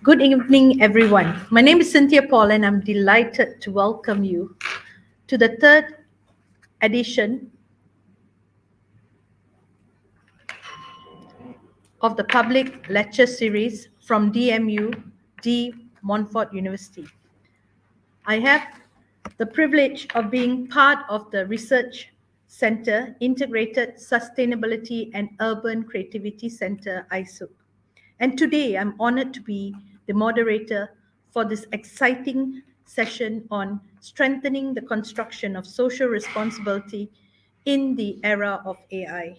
Good evening, everyone. My name is Cynthia Paul, and I'm delighted to welcome you to the third edition of the public lecture series from DMU, D. Montfort University. I have the privilege of being part of the Research Center, Integrated Sustainability and Urban Creativity Center, ISUC. And today I'm honored to be the moderator for this exciting session on strengthening the construction of social responsibility in the era of AI.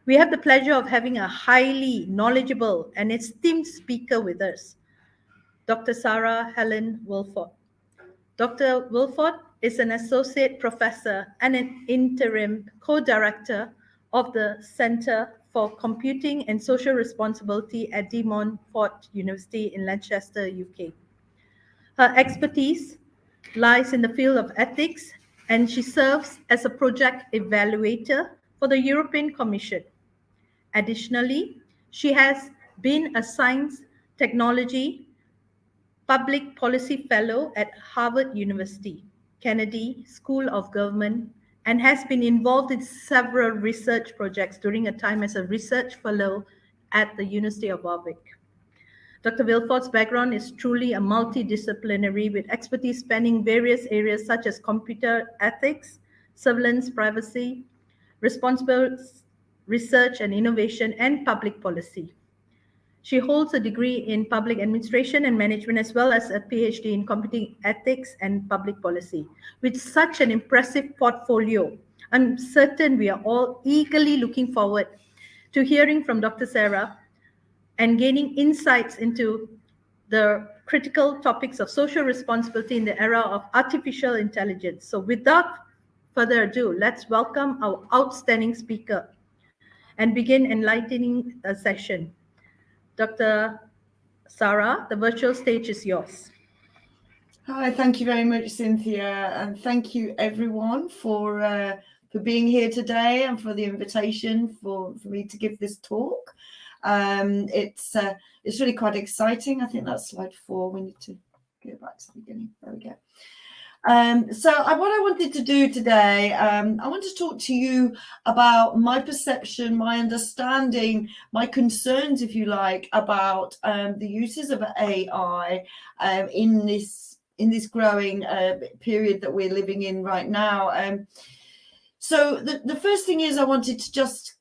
We have the pleasure of having a highly knowledgeable and esteemed speaker with us, Dr. Sarah Helen Wilford. Dr. Wilford is an associate professor and an interim co-director of the Center for Computing and Social Responsibility at De Montfort University in Lancaster, UK. Her expertise lies in the field of ethics, and she serves as a project evaluator for the European Commission. Additionally, she has been a science, technology, public policy fellow at Harvard University, Kennedy School of Government, and has been involved in several research projects during a time as a research fellow at the University of Warwick. Dr. Wilford's background is truly a multidisciplinary with expertise spanning various areas such as computer ethics, surveillance, privacy, responsible research and innovation, and public policy. She holds a degree in public administration and management, as well as a PhD in computing ethics and public policy. With such an impressive portfolio, I'm certain we are all eagerly looking forward to hearing from Dr. Sarah and gaining insights into the critical topics of social responsibility in the era of artificial intelligence. So without further ado, let's welcome our outstanding speaker and begin enlightening the session. Dr. Sarah, the virtual stage is yours. Hi, thank you very much, Cynthia, and thank you everyone for being here today and for the invitation for me to give this talk. It's really quite exciting. I think that's slide 4. We need to go back to the beginning. There we go. What I wanted to do today, I want to talk to you about my perception, my understanding, my concerns, if you like, about the uses of AI in this growing period that we're living in right now. So the first thing is I wanted to just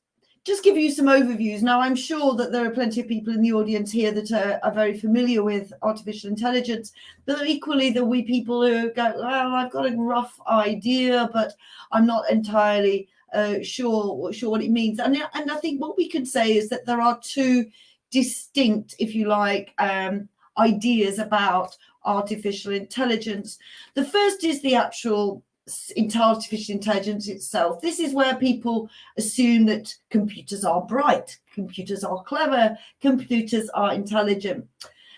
give you some overviews. Now, I'm sure that there are plenty of people in the audience here that are very familiar with artificial intelligence, but equally there will be people who go, well, I've got a rough idea, but I'm not entirely sure what it means. And I think what we can say is that there are two distinct, if you like, ideas about artificial intelligence. The first is the actual artificial intelligence itself. This is where people assume that computers are bright, computers are clever, computers are intelligent.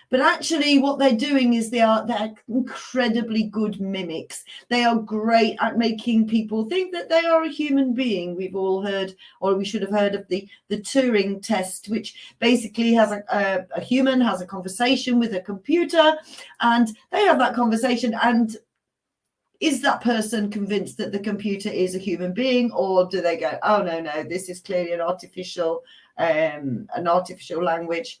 But actually what they're doing is they're incredibly good mimics. They are great at making people think that they are a human being. We've all heard, or we should have heard of the Turing test, which basically has a human has a conversation with a computer, and they have that conversation, and is that person convinced that the computer is a human being, or do they go, oh no, this is clearly an artificial language,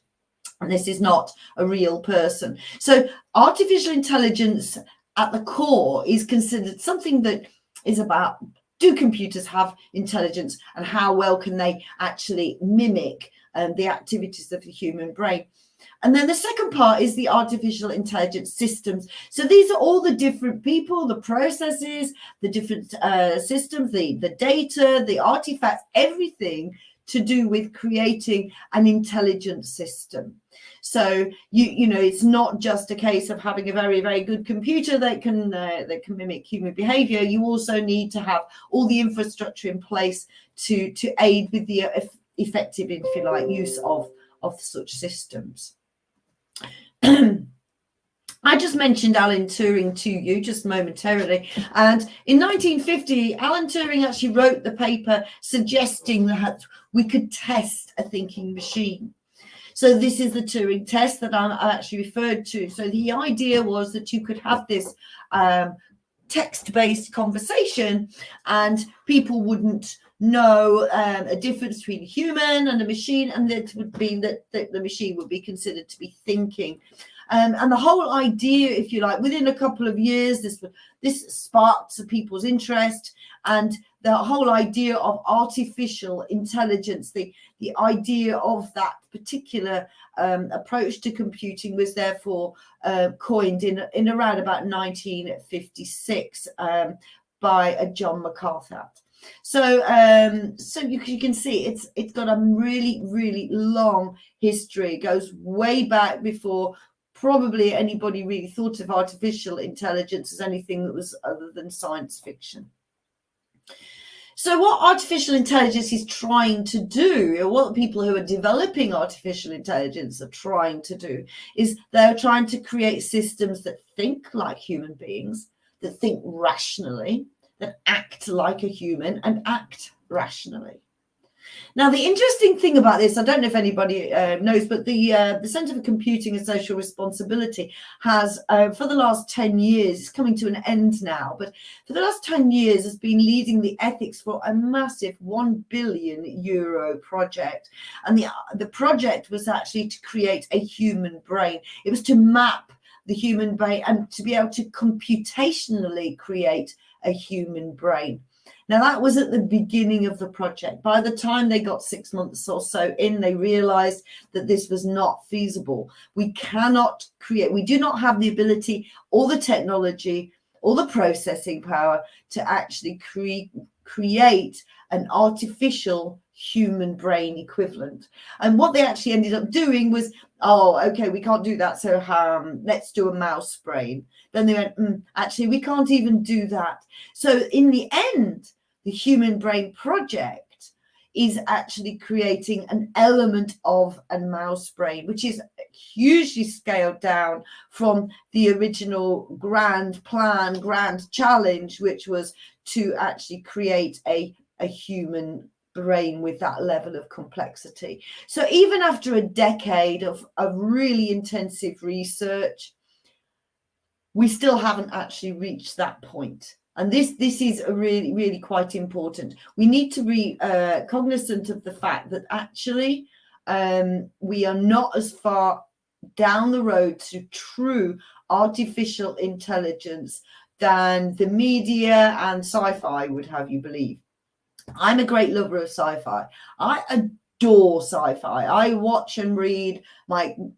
and this is not a real person? So artificial intelligence at the core is considered something that is about, do computers have intelligence, and how well can they actually mimic the activities of the human brain? And then the second part is the artificial intelligence systems. So these are all the different people, the processes, the different systems, the data, the artifacts, everything to do with creating an intelligent system. So you know, it's not just a case of having a very, very good computer that can mimic human behavior. You also need to have all the infrastructure in place to aid with the effective, if you like, use of such systems. I just mentioned Alan Turing to you just momentarily, and in 1950 Alan Turing actually wrote the paper suggesting that we could test a thinking machine. So this is the Turing test that I actually referred to. So the idea was that you could have this text-based conversation, and people wouldn't know a difference between a human and a machine, and that would mean that the machine would be considered to be thinking. And the whole idea, if you like, within a couple of years, this sparked people's interest, and the whole idea of artificial intelligence, the idea of that particular approach to computing was therefore coined in around about 1956 by John McArthur. So you can see it's got a really, really long history. It goes way back before probably anybody really thought of artificial intelligence as anything that was other than science fiction. So what artificial intelligence is trying to do, or what people who are developing artificial intelligence are trying to do, is they're trying to create systems that think like human beings, that think rationally, that act like a human and act rationally. Now, the interesting thing about this, I don't know if anybody knows, but the Centre for Computing and Social Responsibility has, for the last 10 years, it's coming to an end now, but for the last 10 years has been leading the ethics for a massive €1 billion project. And the project was actually to create a human brain. It was to map the human brain and to be able to computationally create a human brain. Now, that was at the beginning of the project. By the time they got 6 months or so in, they realized that this was not feasible. We cannot create, we do not have the ability or the technology or the processing power to actually create an artificial human brain equivalent. And what they actually ended up doing was, oh, okay, we can't do that, so let's do a mouse brain. Then they went, actually, we can't even do that. So in the end, the Human Brain Project is actually creating an element of a mouse brain, which is hugely scaled down from the original grand plan, grand challenge, which was to actually create a human brain with that level of complexity. So even after a decade of really intensive research, we still haven't actually reached that point. And this is a really quite important. We need to be cognizant of the fact that actually we are not as far down the road to true artificial intelligence than the media and sci-fi would have you believe. I'm a great lover of sci-fi. I adore sci-fi. I watch and read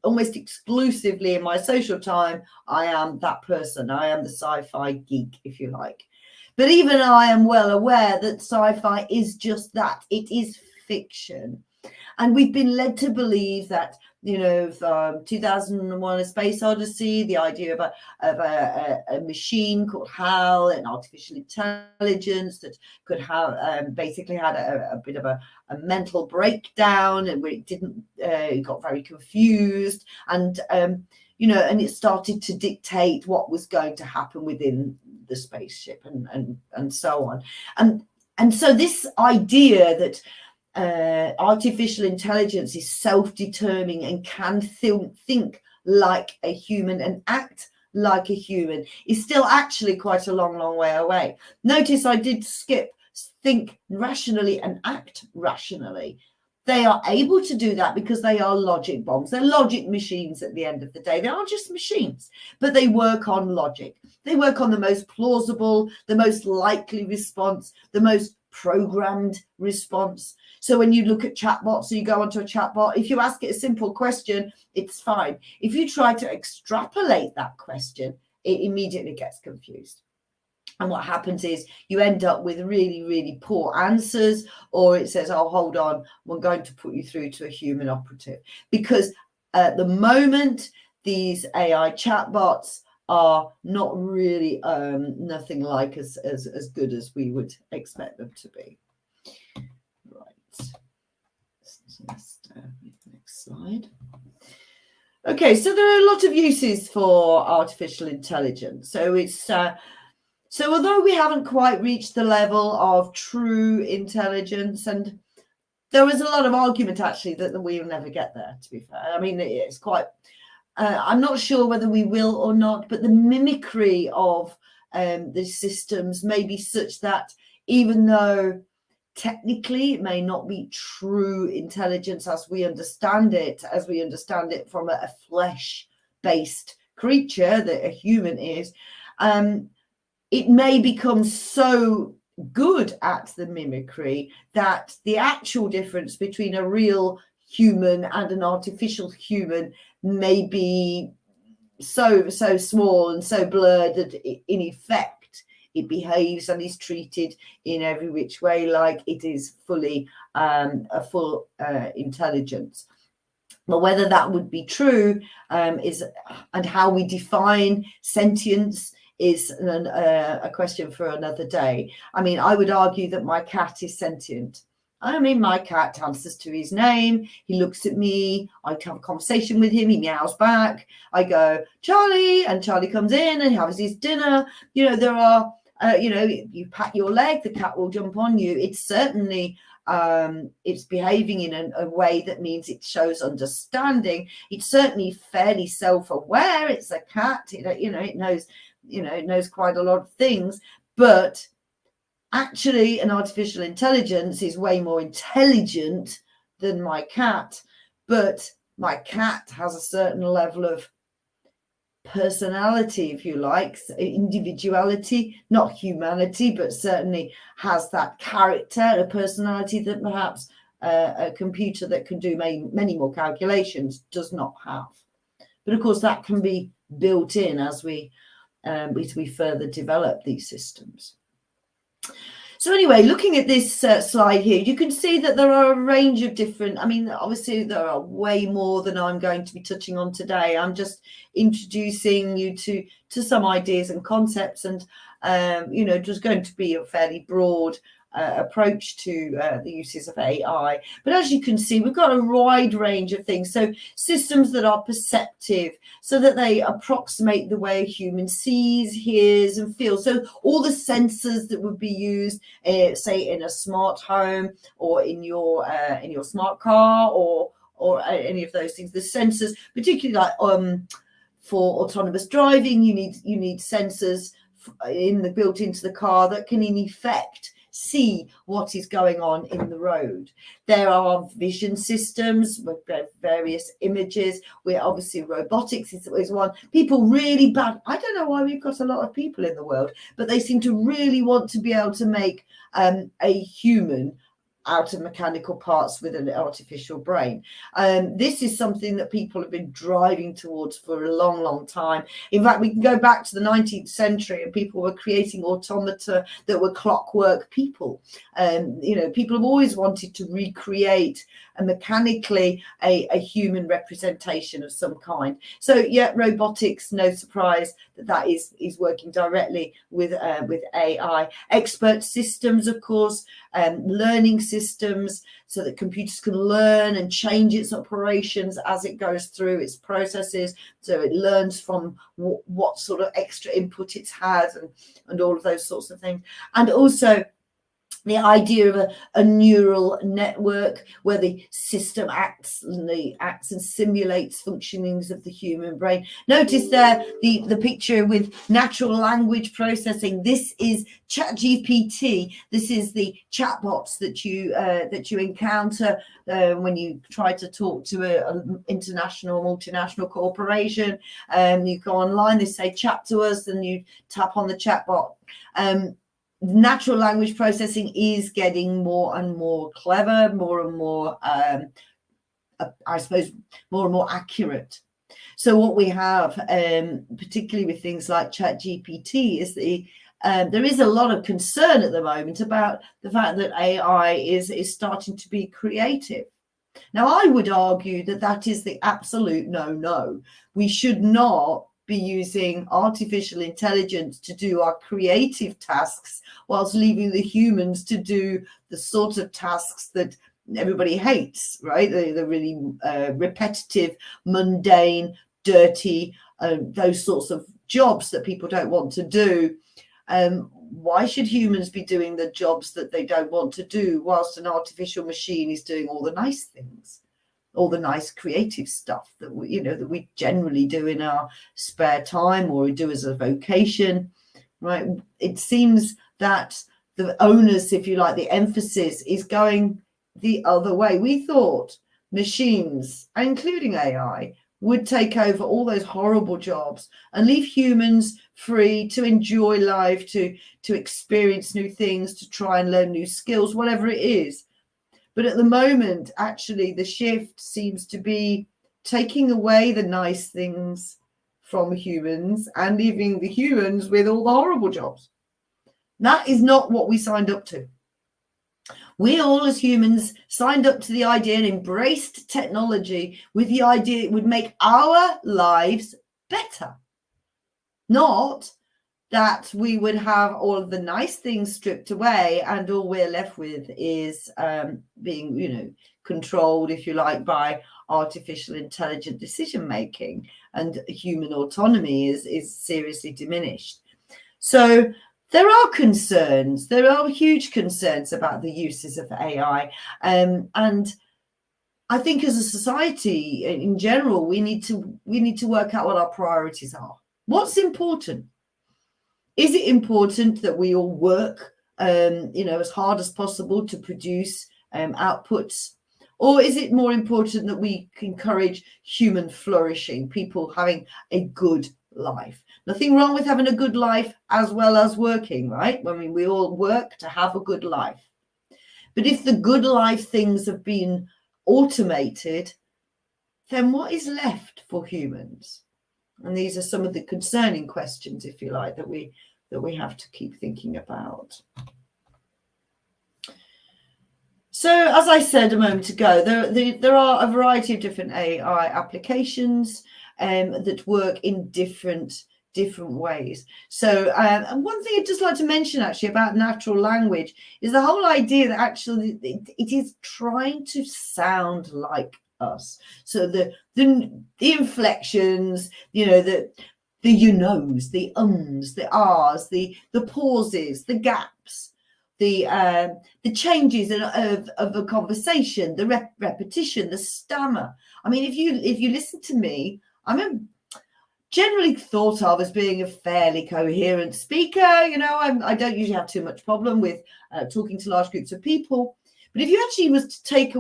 almost exclusively in my social time. I am that person. I am the sci-fi geek, if you like. But even I am well aware that sci-fi is just that. It is fiction. And we've been led to believe that, 2001 A Space Odyssey, the idea of a machine called HAL, an artificial intelligence that could have basically had a bit of a mental breakdown, and where it got very confused, and and it started to dictate what was going to happen within the spaceship and so on. And so this idea that artificial intelligence is self-determining and can think like a human and act like a human is still actually quite a long way away. Notice I did skip think rationally and act rationally. They are able to do that because they are logic bombs. They're logic machines at the end of the day. They aren't just machines, but they work on logic. They work on the most plausible, the most likely response, the most programmed response. So when you look at chatbots, so you go onto a chatbot, if you ask it a simple question, it's fine. If you try to extrapolate that question, it immediately gets confused. And what happens is you end up with really poor answers, or it says, oh, hold on, we're going to put you through to a human operative. Because at the moment, these AI chatbots are not really nothing like as good as we would expect them to be. Right. Next slide. Okay, so there are a lot of uses for artificial intelligence. So it's so although we haven't quite reached the level of true intelligence, and there was a lot of argument actually that we will never get there, to be fair. I mean, it's quite, I'm not sure whether we will or not, but the mimicry of the systems may be such that even though technically it may not be true intelligence as we understand it from a flesh-based creature that a human is, it may become so good at the mimicry that the actual difference between a real human and an artificial human may be so small and so blurred that in effect it behaves and is treated in every which way like it is fully a full intelligence. But whether that would be true is, and how we define sentience, is a question for another day. I mean, I would argue that my cat is sentient. I mean, my cat answers to his name. He looks at me. I have a conversation with him. He meows back. I go, Charlie, and Charlie comes in and has his dinner. There are, you pat your leg, the cat will jump on you. It's certainly, it's behaving in a way that means it shows understanding. It's certainly fairly self-aware. It's a cat. It knows. It knows quite a lot of things, but actually an artificial intelligence is way more intelligent than my cat. But my cat has a certain level of personality, if you like, individuality, not humanity, but certainly has that character, a personality that perhaps a computer that can do many more calculations does not have. But of course that can be built in as we further develop these systems. So anyway, looking at this slide here, you can see that there are a range of different, I mean, obviously there are way more than I'm going to be touching on today. I'm just introducing you to some ideas and concepts, and you know, just going to be a fairly broad approach to the uses of AI. But as you can see, we've got a wide range of things. So systems that are perceptive, so that they approximate the way a human sees, hears and feels. So all the sensors that would be used, say in a smart home or in your smart car or any of those things. The sensors, particularly like for autonomous driving, you need sensors built into the car that can in effect see what is going on in the road. There are vision systems with various images. We're obviously robotics is one. People really bad. I don't know why we've got a lot of people in the world, but they seem to really want to be able to make a human out of mechanical parts with an artificial brain. This is something that people have been driving towards for a long time. In fact, we can go back to the 19th century and people were creating automata that were clockwork people. You know, people have always wanted to recreate mechanically a human representation of some kind. So yeah, robotics, no surprise that is working directly with AI. Expert systems, of course, learning systems, so that computers can learn and change its operations as it goes through its processes, so it learns from what sort of extra input it's had and all of those sorts of things. And also the idea of a neural network where the system acts and simulates functionings of the human brain. Notice there the picture with natural language processing. This is ChatGPT. This is the chatbots that you encounter when you try to talk to an international multinational corporation. You go online, they say chat to us, and you tap on the chatbot. Natural language processing is getting more and more clever, more and more, I suppose, more and more accurate. So what we have, particularly with things like ChatGPT, is there is a lot of concern at the moment about the fact that AI is starting to be creative. Now, I would argue that that is the absolute no. We should not be using artificial intelligence to do our creative tasks whilst leaving the humans to do the sort of tasks that everybody hates, right? The really repetitive, mundane, dirty, those sorts of jobs that people don't want to do. Why should humans be doing the jobs that they don't want to do whilst an artificial machine is doing all the nice things? All the nice creative stuff that we generally do in our spare time or we do as a vocation, right? It seems that the onus, if you like, the emphasis is going the other way. We thought machines, including AI, would take over all those horrible jobs and leave humans free to enjoy life, to experience new things, to try and learn new skills, whatever it is. But at the moment, actually, the shift seems to be taking away the nice things from humans and leaving the humans with all the horrible jobs. That is not what we signed up to. We all as humans signed up to the idea and embraced technology with the idea it would make our lives better. Not that we would have all of the nice things stripped away and all we're left with is being, controlled, if you like, by artificial intelligent decision making, and human autonomy is seriously diminished. So there are concerns. There are huge concerns about the uses of AI, and I think as a society in general, we need to work out what our priorities are. What's important? Is it important that we all work, as hard as possible to produce outputs? Or is it more important that we encourage human flourishing, people having a good life? Nothing wrong with having a good life as well as working, right? I mean, we all work to have a good life. But if the good life things have been automated, then what is left for humans? And these are some of the concerning questions, if you like, that we have to keep thinking about. So, as I said a moment ago, there are a variety of different AI applications that work in different ways. So, and one thing I'd just like to mention actually about natural language is the whole idea that actually it is trying to sound like us. So the inflections, the you knows, the ums, the ahs, the pauses, the gaps, the changes of a conversation, the repetition, the stammer. I mean, if you listen to me, I'm generally thought of as being a fairly coherent speaker. I don't usually have too much problem with talking to large groups of people. But if you actually was to take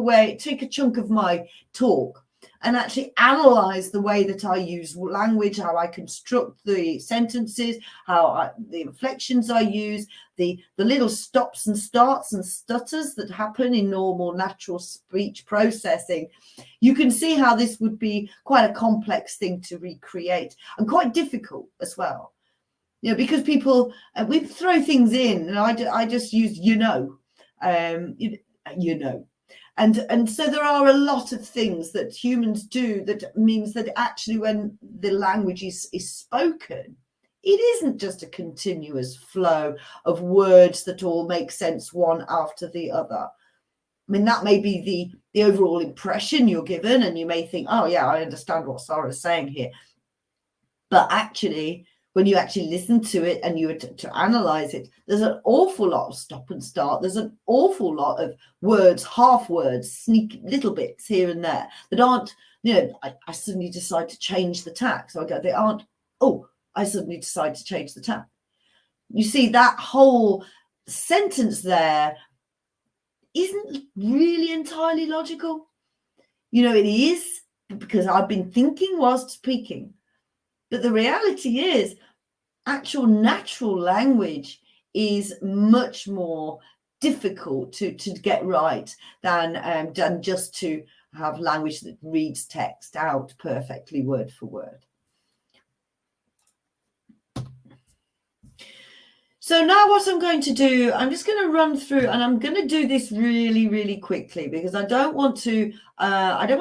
a chunk of my talk and actually analyze the way that I use language, how I construct the sentences, the inflections I use, the little stops and starts and stutters that happen in normal natural speech processing, you can see how this would be quite a complex thing to recreate and quite difficult as well. Because people, we throw things in, and I just use and so there are a lot of things that humans do that means that actually when the language is spoken, it isn't just a continuous flow of words that all make sense one after the other. I mean, that may be the overall impression you're given, and you may think, oh yeah, I understand what Sarah's saying here. But actually, when you actually listen to it and you were to analyze it, there's an awful lot of stop and start. There's an awful lot of words, half words, sneaky little bits here and there that aren't, I suddenly decide to change the tack. So they aren't, I suddenly decide to change the tack. You see, that whole sentence isn't really entirely logical. It is, because I've been thinking whilst speaking. But the reality is, actual natural language is much more difficult to get right than just to have language that reads text out perfectly word for word. So now what I'm going to do, I'm just going to run through, and I'm going to do this really, really quickly because I don't want to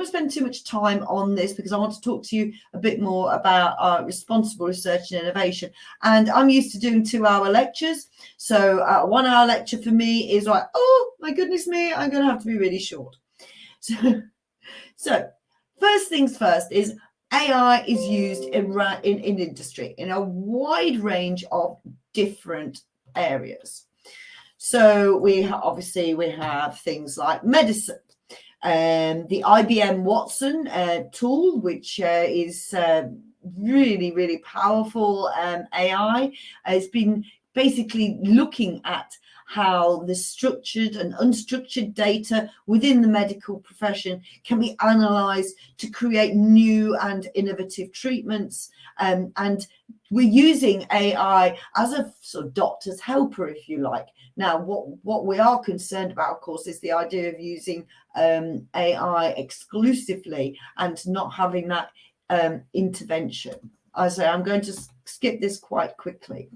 spend too much time on this, because I want to talk to you a bit more about responsible research and innovation. And I'm used to doing 2-hour lectures. So a 1-hour lecture for me is like, oh my goodness me, I'm going to have to be really short. So first things first is AI is used in industry in a wide range of different areas. So we have things like medicine, the IBM Watson tool, which is really, really powerful AI, has been basically looking at how the structured and unstructured data within the medical profession can be analysed to create new and innovative treatments. And we're using AI as a sort of doctor's helper, if you like. Now, what we are concerned about, of course, is the idea of using AI exclusively and not having that intervention. I say I'm going to skip this quite quickly.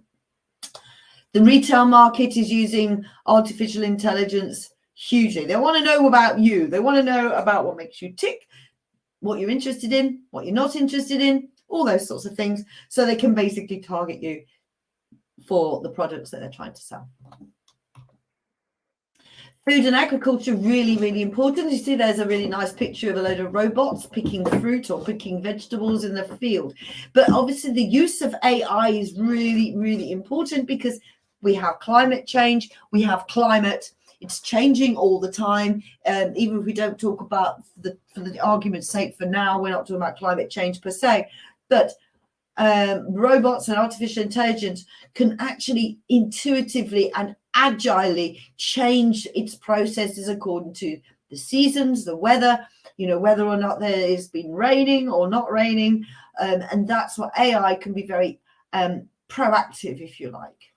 The retail market is using artificial intelligence hugely. They want to know about you. They want to know about what makes you tick, what you're interested in, what you're not interested in, all those sorts of things, so they can basically target you for the products that they're trying to sell. Food and agriculture, really, really important. You see there's a really nice picture of a load of robots picking fruit or picking vegetables in the field. But obviously the use of AI is really, really important, because we have climate change, we have climate, it's changing all the time. Even if we don't talk about, for the argument's sake for now, we're not talking about climate change per se, but robots and artificial intelligence can actually intuitively and agilely change its processes according to the seasons, the weather, whether or not there has been raining or not raining. And that's what AI can be very proactive, if you like.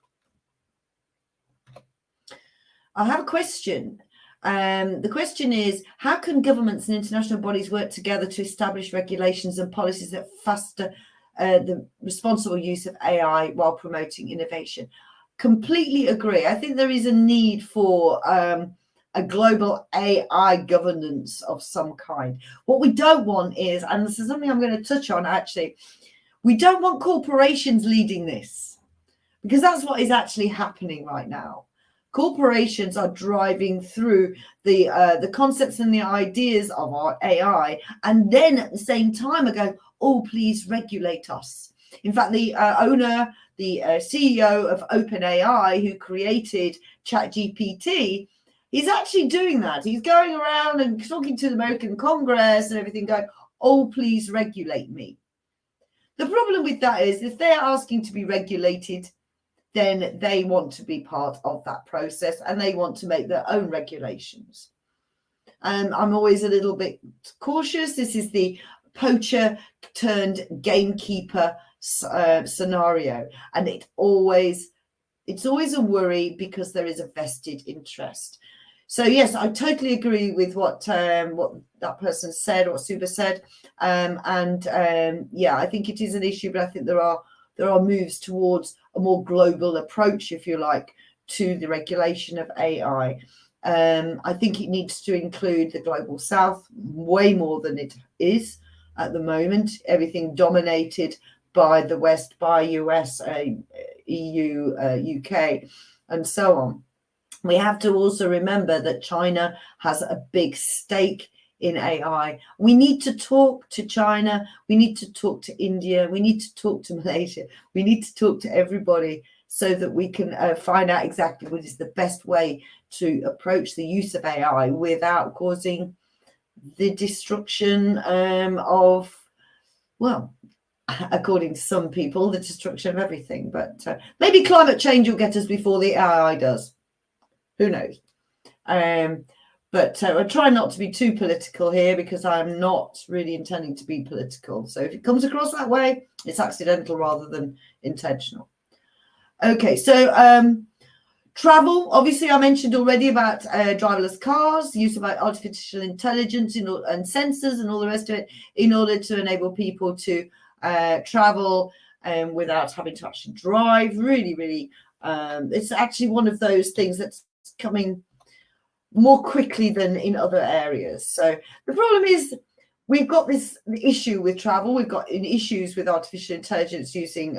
I have a question. The question is, how can governments and international bodies work together to establish regulations and policies that foster the responsible use of AI while promoting innovation? Completely agree. I think there is a need for a global AI governance of some kind. What we don't want is, and this is something I'm going to touch on actually, we don't want corporations leading this, because that's what is actually happening right now. Corporations are driving through the concepts and the ideas of our AI, and then at the same time are going, oh, please regulate us. In fact, the owner, the CEO of OpenAI, who created ChatGPT, he's actually doing that. He's going around and talking to the American Congress and everything, going, oh, please regulate me. The problem with that is, if they're asking to be regulated, then they want to be part of that process and they want to make their own regulations. I'm always a little bit cautious. This is the poacher turned gamekeeper scenario, and it's always a worry because there is a vested interest. So yes, I totally agree with what that person said, or Suba said, yeah, I think it is an issue, but I think there are moves towards a more global approach, if you like, to the regulation of AI. I think it needs to include the global south way more than it is at the moment. Everything dominated by the West, by US, EU, UK, and so on. We have to also remember that China has a big stake in AI. We need to talk to China. We need to talk to India. We need to talk to Malaysia. We need to talk to everybody so that we can find out exactly what is the best way to approach the use of AI without causing the destruction of, well, according to some people, the destruction of everything. But maybe climate change will get us before the AI does. Who knows? But I try not to be too political here, because I'm not really intending to be political. So if it comes across that way, it's accidental rather than intentional. Okay, so travel. Obviously, I mentioned already about driverless cars, use of artificial intelligence and sensors and all the rest of it, in order to enable people to travel without having to actually drive. Really, really, it's actually one of those things that's coming more quickly than in other areas. So the problem is, we've got this issue with travel. We've got issues with artificial intelligence using,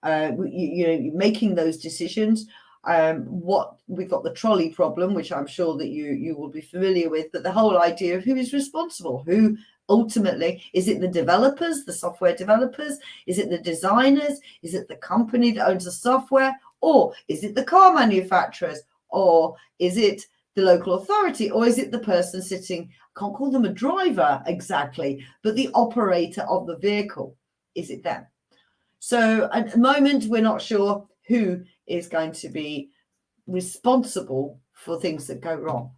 making those decisions. What we've got the trolley problem, which I'm sure that you will be familiar with, but the whole idea of who is responsible, who ultimately, is it the developers, the software developers? Is it the designers? Is it the company that owns the software? Or is it the car manufacturers? Or is it the local authority? Or is it the person sitting, I can't call them a driver exactly, but the operator of the vehicle? Is it them? So at the moment, we're not sure who is going to be responsible for things that go wrong.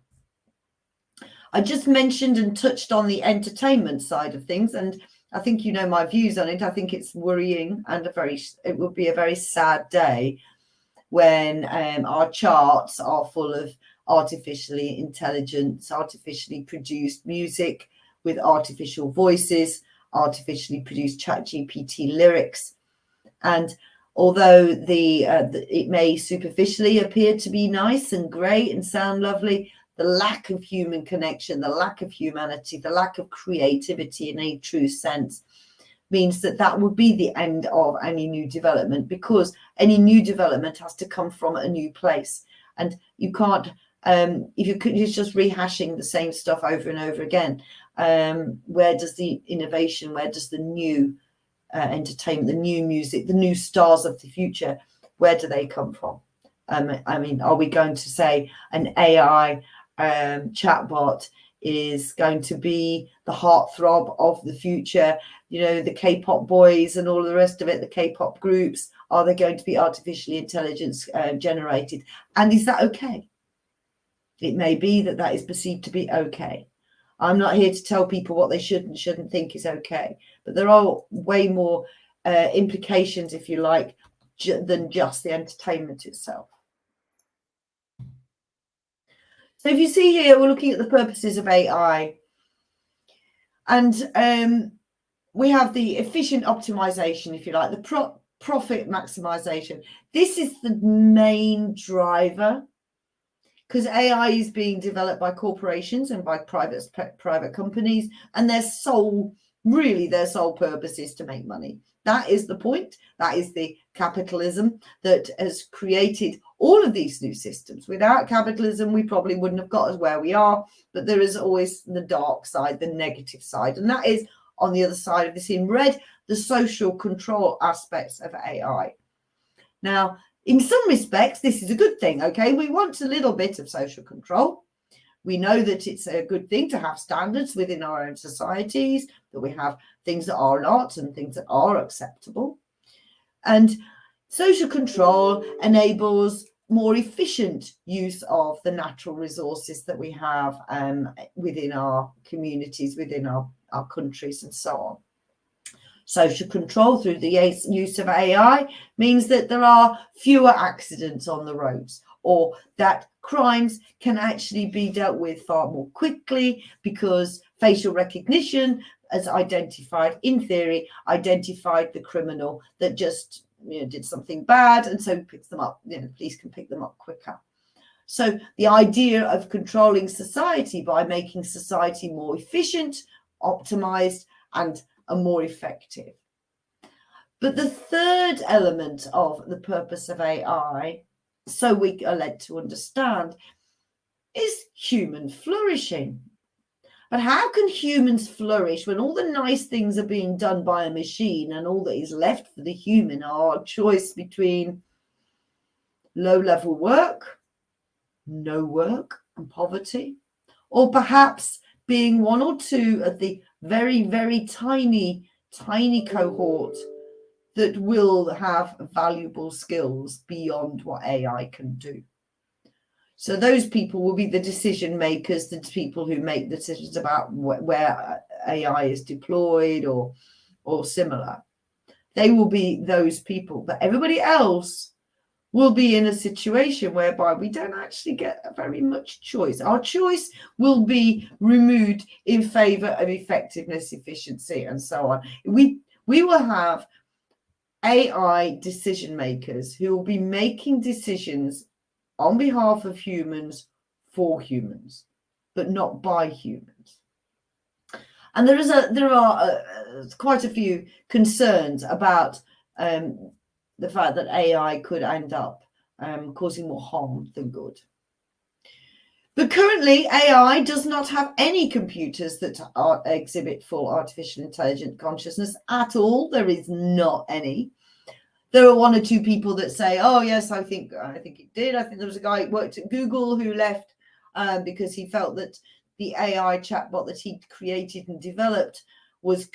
I just mentioned and touched on the entertainment side of things, and I think you know my views on it. I think it's worrying, and it would be a very sad day when our charts are full of artificially intelligent, artificially produced music with artificial voices, artificially produced ChatGPT lyrics. And although it may superficially appear to be nice and great and sound lovely, the lack of human connection, the lack of humanity, the lack of creativity in a true sense means that would be the end of any new development, because any new development has to come from a new place. And you can't, if you're just rehashing the same stuff over and over again, where does the innovation, where does the new entertainment, the new music, the new stars of the future, where do they come from? I mean, are we going to say an AI chatbot is going to be the heartthrob of the future? You know, the K-pop boys and all of the rest of it, the K-pop groups, are they going to be artificially intelligence generated? And is that okay? It may be that is perceived to be okay. I'm not here to tell people what they should and shouldn't think is okay, but there are way more implications, if you like, than just the entertainment itself. So if you see here, we're looking at the purposes of AI, and we have the efficient optimization, if you like, the profit maximization. This is the main driver because AI is being developed by corporations and by private companies, and their sole purpose is to make money. That is the point. That is the capitalism that has created all of these new systems. Without capitalism, we probably wouldn't have got us where we are, but there is always the dark side, the negative side, and that is on the other side of this in red, the social control aspects of AI. Now, in some respects, this is a good thing, okay? We want a little bit of social control. We know that it's a good thing to have standards within our own societies, that we have things that are not and things that are acceptable. And social control enables more efficient use of the natural resources that we have within our communities, within our countries, and so on. Social control through the use of AI means that there are fewer accidents on the roads, or that crimes can actually be dealt with far more quickly because facial recognition has in theory, identified the criminal that just did something bad, and so picks them up. Police can pick them up quicker. So the idea of controlling society by making society more efficient, optimized, and more effective. But the third element of the purpose of AI, so we are led to understand, is human flourishing. But how can humans flourish when all the nice things are being done by a machine and all that is left for the human are a choice between low-level work, no work, and poverty, or perhaps being one or two of the very, very tiny cohort that will have valuable skills beyond what AI can do. So those people will be the decision makers, the people who make decisions about where AI is deployed or similar. They will be those people, but everybody else will be in a situation whereby we don't actually get very much choice. Our choice will be removed in favor of effectiveness, efficiency, and so on. We will have AI decision makers who will be making decisions on behalf of humans for humans, but not by humans. And there are quite a few concerns about the fact that AI could end up causing more harm than good. But currently, AI does not have any computers that exhibit full artificial intelligent consciousness at all. There is not any. There are one or two people that say, "Oh yes, I think it did." I think there was a guy who worked at Google who left because he felt that the AI chatbot that he'd created and developed was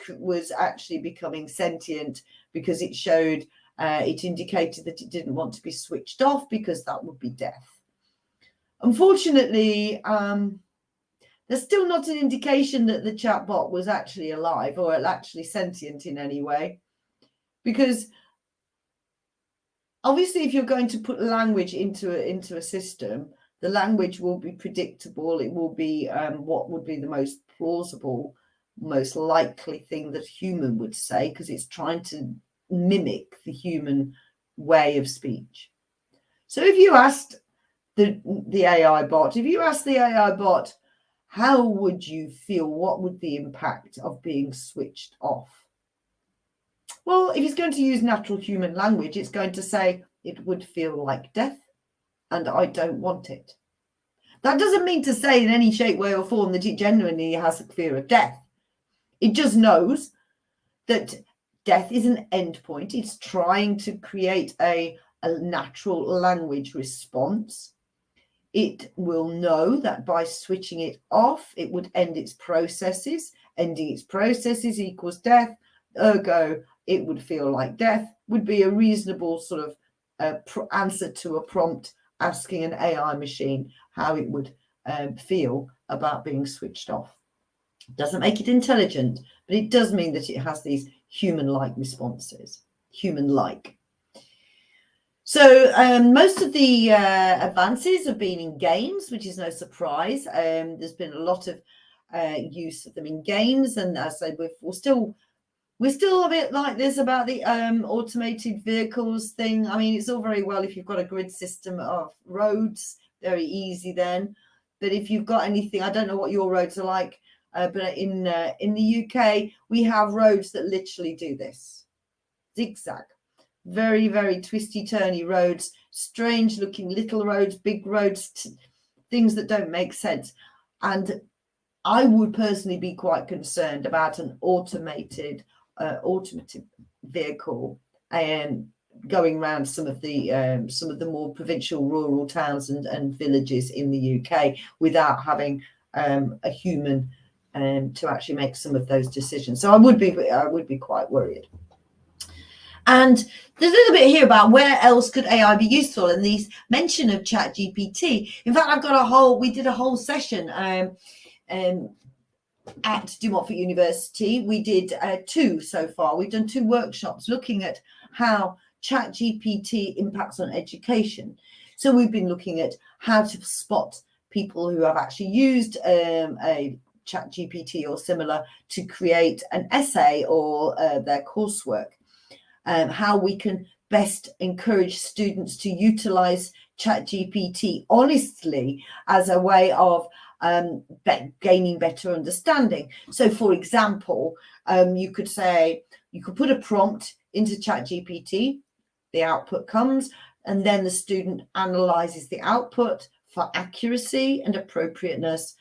actually becoming sentient because it showed. It indicated that it didn't want to be switched off because that would be death. Unfortunately, there's still not an indication that the chatbot was actually alive or actually sentient in any way, because obviously, if you're going to put language into a system, the language will be predictable. It will be what would be the most plausible, most likely thing that human would say, because it's trying to mimic the human way of speech. So if you asked the AI bot, how would you feel? What would the impact of being switched off? Well, if it's going to use natural human language, it's going to say it would feel like death, and I don't want it. That doesn't mean to say in any shape, way, or form that it genuinely has a fear of death. It just knows that death is an endpoint. It's trying to create a natural language response. It will know that by switching it off, it would end its processes. Ending its processes equals death. Ergo, it would feel like death would be a reasonable sort of answer to a prompt asking an AI machine how it would feel about being switched off. Doesn't make it intelligent, but it does mean that it has these human-like responses, human-like. So most of the advances have been in games, which is no surprise. There's been a lot of use of them in games, and as I said, we're still a bit like this about the automated vehicles thing. I mean, it's all very well if you've got a grid system of roads very easy then. But if you've got anything, I don't know what your roads are like, but in the UK, we have roads that literally do this. Zigzag. Very, very twisty, turny roads, strange looking little roads, big roads, things that don't make sense. And I would personally be quite concerned about an automated vehicle going around some of the more provincial rural towns and villages in the UK without having a human to actually make some of those decisions. So I would be quite worried. And there's a little bit here about where else could AI be useful, and these mention of ChatGPT. In fact, we did a whole session at De Montfort University. We did 2 so far. We've done 2 workshops looking at how ChatGPT impacts on education. So we've been looking at how to spot people who have actually used a ChatGPT or similar to create an essay or their coursework. How we can best encourage students to utilize ChatGPT honestly as a way of gaining better understanding. So, for example, you could put a prompt into ChatGPT, the output comes, and then the student analyzes the output for accuracy and appropriateness,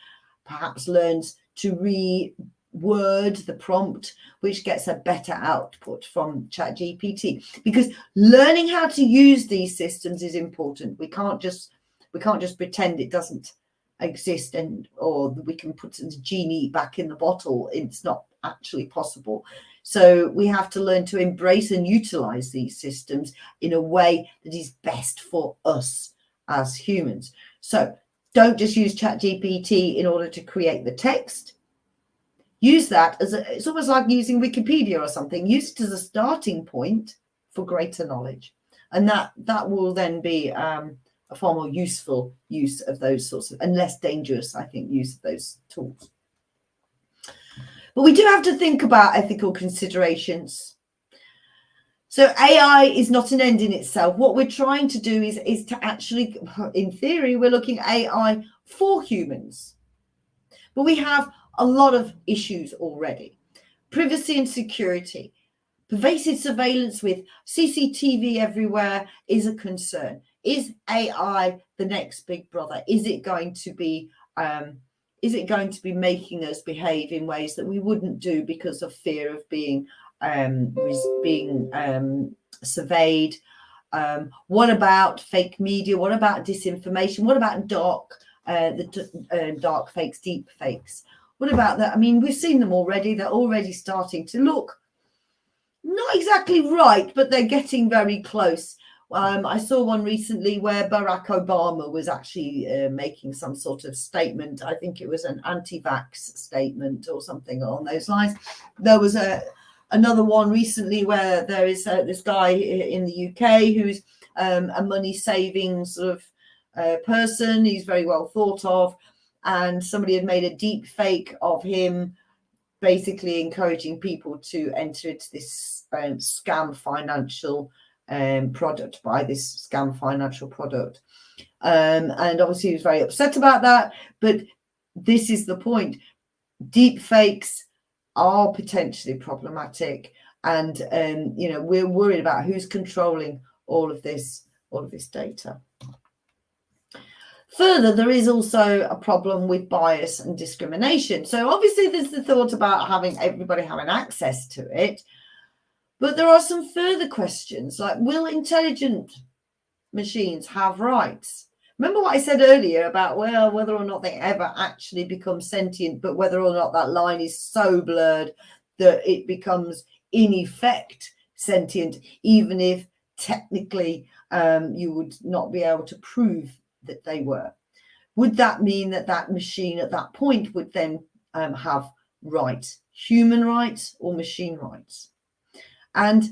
perhaps learns to reword the prompt, which gets a better output from ChatGPT. Because learning how to use these systems is important. We can't just pretend it doesn't exist or we can put the genie back in the bottle. It's not actually possible. So we have to learn to embrace and utilize these systems in a way that is best for us as humans. So don't just use ChatGPT in order to create the text. Use that it's almost like using Wikipedia or something. Use it as a starting point for greater knowledge. And that will then be a far more useful use of those sorts of, and less dangerous, I think, use of those tools. But we do have to think about ethical considerations. So AI is not an end in itself. What we're trying to do is to actually, in theory, we're looking at AI for humans. But we have a lot of issues already. Privacy and security. Pervasive surveillance with CCTV everywhere is a concern. Is AI the next big brother? Is it going to be making us behave in ways that we wouldn't do because of fear of being surveyed? What about fake media? What about disinformation? What about dark fakes, deep fakes? What about that? I mean, we've seen them already. They're already starting to look not exactly right, but they're getting very close. I saw one recently where Barack Obama was actually making some sort of statement. I think it was an anti-vax statement or something along those lines. There was another one recently where there is this guy in the UK who's a money-saving sort of person. He's very well thought of, and somebody had made a deep fake of him, basically encouraging people to enter into this scam financial product, buy this scam financial product. And obviously he was very upset about that. But this is the point. Deep fakes are potentially problematic. And, we're worried about who's controlling all of this data. Further, there is also a problem with bias and discrimination. So obviously there's the thought about having everybody having access to it. But there are some further questions, like, will intelligent machines have rights? Remember what I said earlier about, well, whether or not they ever actually become sentient, but whether or not that line is so blurred that it becomes, in effect, sentient, even if technically you would not be able to prove that they were. Would that mean that machine at that point would then have rights, human rights or machine rights? And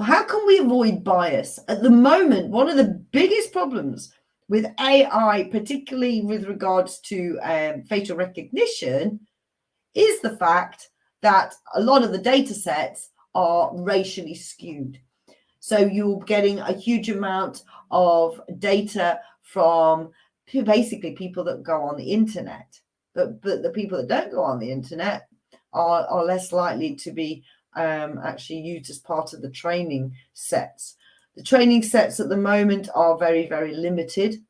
how can we avoid bias? At the moment, one of the biggest problems with AI, particularly with regards to facial recognition, is the fact that a lot of the data sets are racially skewed. So you're getting a huge amount of data from basically people that go on the internet. But the people that don't go on the internet are less likely to be actually used as part of the training sets. The training sets at the moment are very, very limited,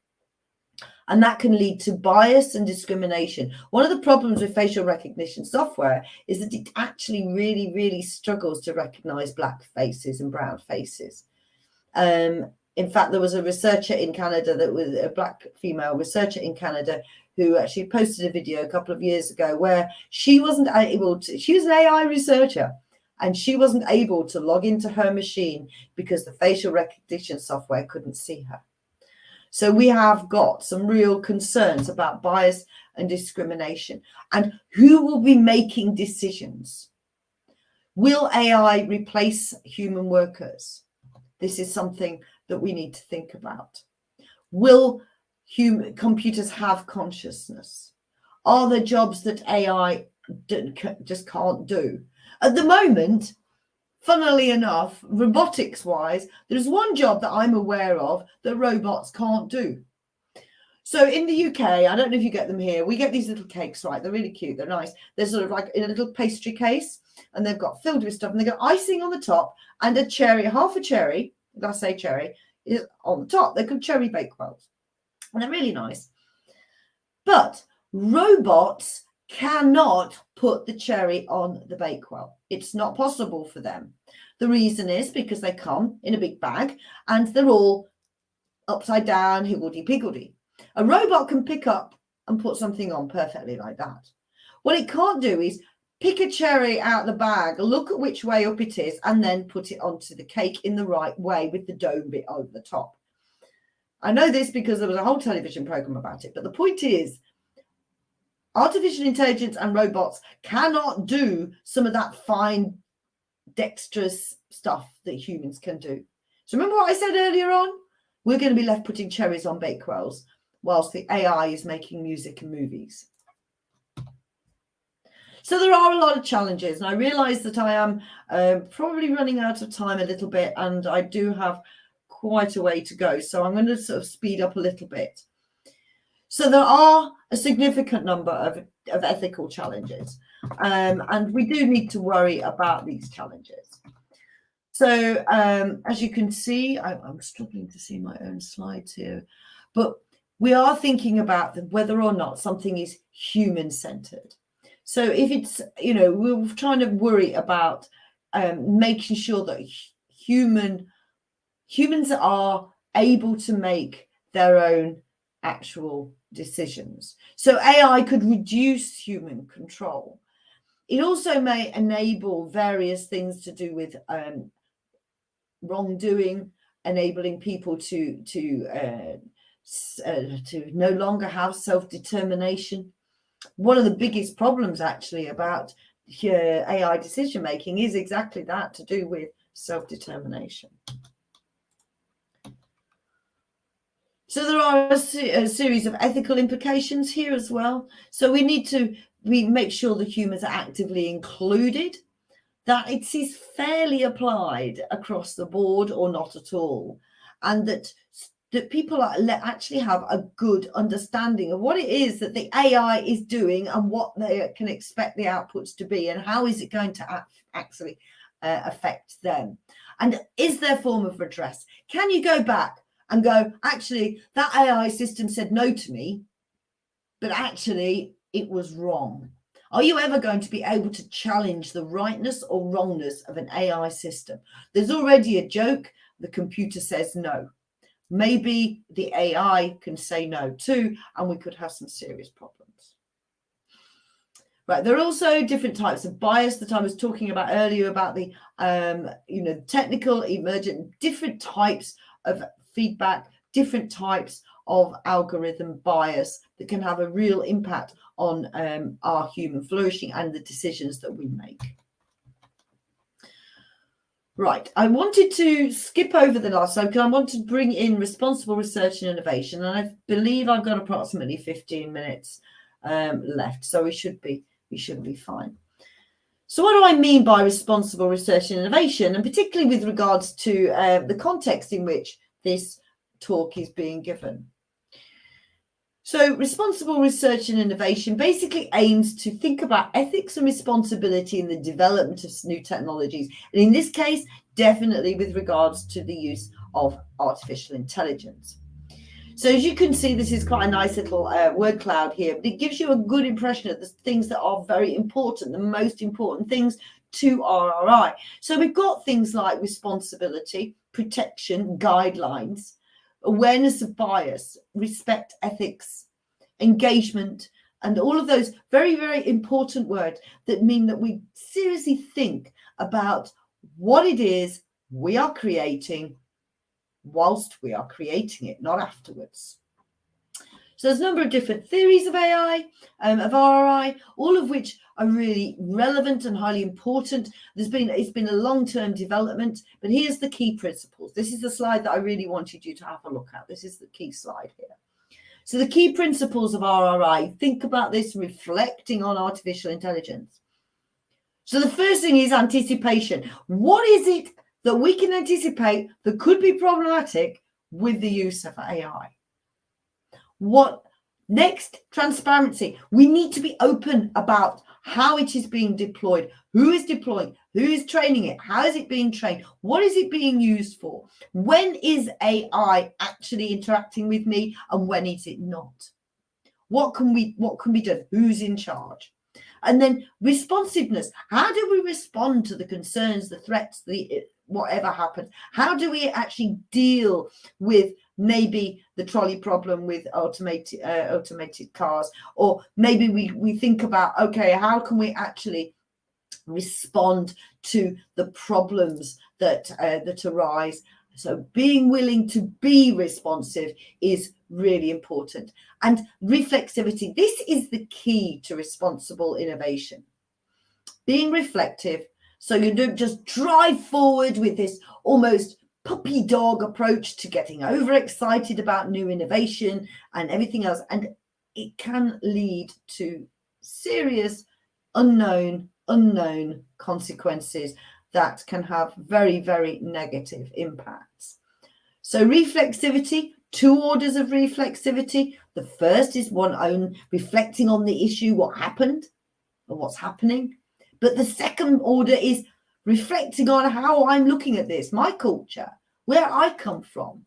and that can lead to bias and discrimination. One of the problems with facial recognition software is that it actually really, really struggles to recognize black faces and brown faces. In fact, there was a researcher in Canada, that was a black female researcher in Canada, who actually posted a video a couple of years ago where she wasn't able to, she was an AI researcher, and she wasn't able to log into her machine because the facial recognition software couldn't see her. So we have got some real concerns about bias and discrimination. And who will be making decisions? Will AI replace human workers? This is something that we need to think about. Will computers have consciousness? Are there jobs that AI just can't do? At the moment, funnily enough, robotics wise, there's one job that I'm aware of that robots can't do. So in the UK, I don't know if you get them here, we get these little cakes, right? They're really cute, they're nice. They're sort of like in a little pastry case, and they've got filled with stuff, and they've got icing on the top, and a cherry, half a cherry, I say cherry, is on the top. They're called cherry bakewells, and they're really nice. But robots cannot put the cherry on the bakewell. It's not possible for them. The reason is because they come in a big bag and they're all upside down, higgledy-piggledy. A robot can pick up and put something on perfectly like that. What it can't do is pick a cherry out the bag, look at which way up it is, and then put it onto the cake in the right way with the dome bit over the top. I know this because there was a whole television program about it, but the point is, artificial intelligence and robots cannot do some of that fine, dexterous stuff that humans can do. So remember what I said earlier on? We're going to be left putting cherries on bakewells whilst the AI is making music and movies. So there are a lot of challenges, and I realise that I am probably running out of time a little bit, and I do have quite a way to go. So I'm going to sort of speed up a little bit. So there are a significant number of ethical challenges, and we do need to worry about these challenges. So as you can see, I'm struggling to see my own slides here, but we are thinking about whether or not something is human-centered. So if it's, we're trying to worry about making sure that humans are able to make their own actual decisions. So AI could reduce human control. It also may enable various things to do with wrongdoing, enabling people to no longer have self-determination. One of the biggest problems actually about AI decision making is exactly that, to do with self-determination. So there are a series of ethical implications here as well. So we need to make sure that humans are actively included, that it is fairly applied across the board or not at all, and that people actually have a good understanding of what it is that the AI is doing and what they can expect the outputs to be, and how is it going to actually affect them. And is there a form of redress? Can you go back and go, actually, that AI system said no to me, but actually it was wrong? Are you ever going to be able to challenge the rightness or wrongness of an AI system? There's already a joke, the computer says no. Maybe the AI can say no too, and we could have some serious problems. Right, there are also different types of bias that I was talking about earlier, about the technical, emergent, different types of feedback, different types of algorithm bias that can have a real impact on our human flourishing and the decisions that we make. Right, I wanted to skip over the last slide because I want to bring in responsible research and innovation, and I believe I've got approximately 15 minutes left, so we should be fine. So what do I mean by responsible research and innovation, and particularly with regards to the context in which this talk is being given? So responsible research and innovation basically aims to think about ethics and responsibility in the development of new technologies. And in this case, definitely with regards to the use of artificial intelligence. So as you can see, this is quite a nice little word cloud here, but it gives you a good impression of the things that are very important, the most important things to RRI. So we've got things like responsibility, protection, guidelines, awareness of bias, respect, ethics, engagement, and all of those very, very important words that mean that we seriously think about what it is we are creating whilst we are creating it, not afterwards. So there's a number of different theories of AI, of RRI, all of which are really relevant and highly important. It's been a long-term development, but here's the key principles. This is the slide that I really wanted you to have a look at. This is the key slide here. So the key principles of RRI, think about this reflecting on artificial intelligence. So the first thing is anticipation. What is it that we can anticipate that could be problematic with the use of AI? What next? Transparency. We need to be open about how it is being deployed, who is deploying, who is training it, how is it being trained, what is it being used for, when is AI actually interacting with me and when is it not? What can be done? Who's in charge? And then responsiveness. How do we respond to the concerns, the threats, whatever happens? How do we actually deal with maybe the trolley problem with automated cars? Or maybe we think about, okay, how can we actually respond to the problems that arise? So being willing to be responsive is really important. And reflexivity, this is the key to responsible innovation. Being reflective, so you don't just drive forward with this almost puppy dog approach to getting overexcited about new innovation and everything else. And it can lead to serious unknown consequences that can have very, very negative impacts. So reflexivity, 2 orders of reflexivity. The first is one own reflecting on the issue, what happened and what's happening. But the second order is reflecting on how I'm looking at this, my culture, where I come from,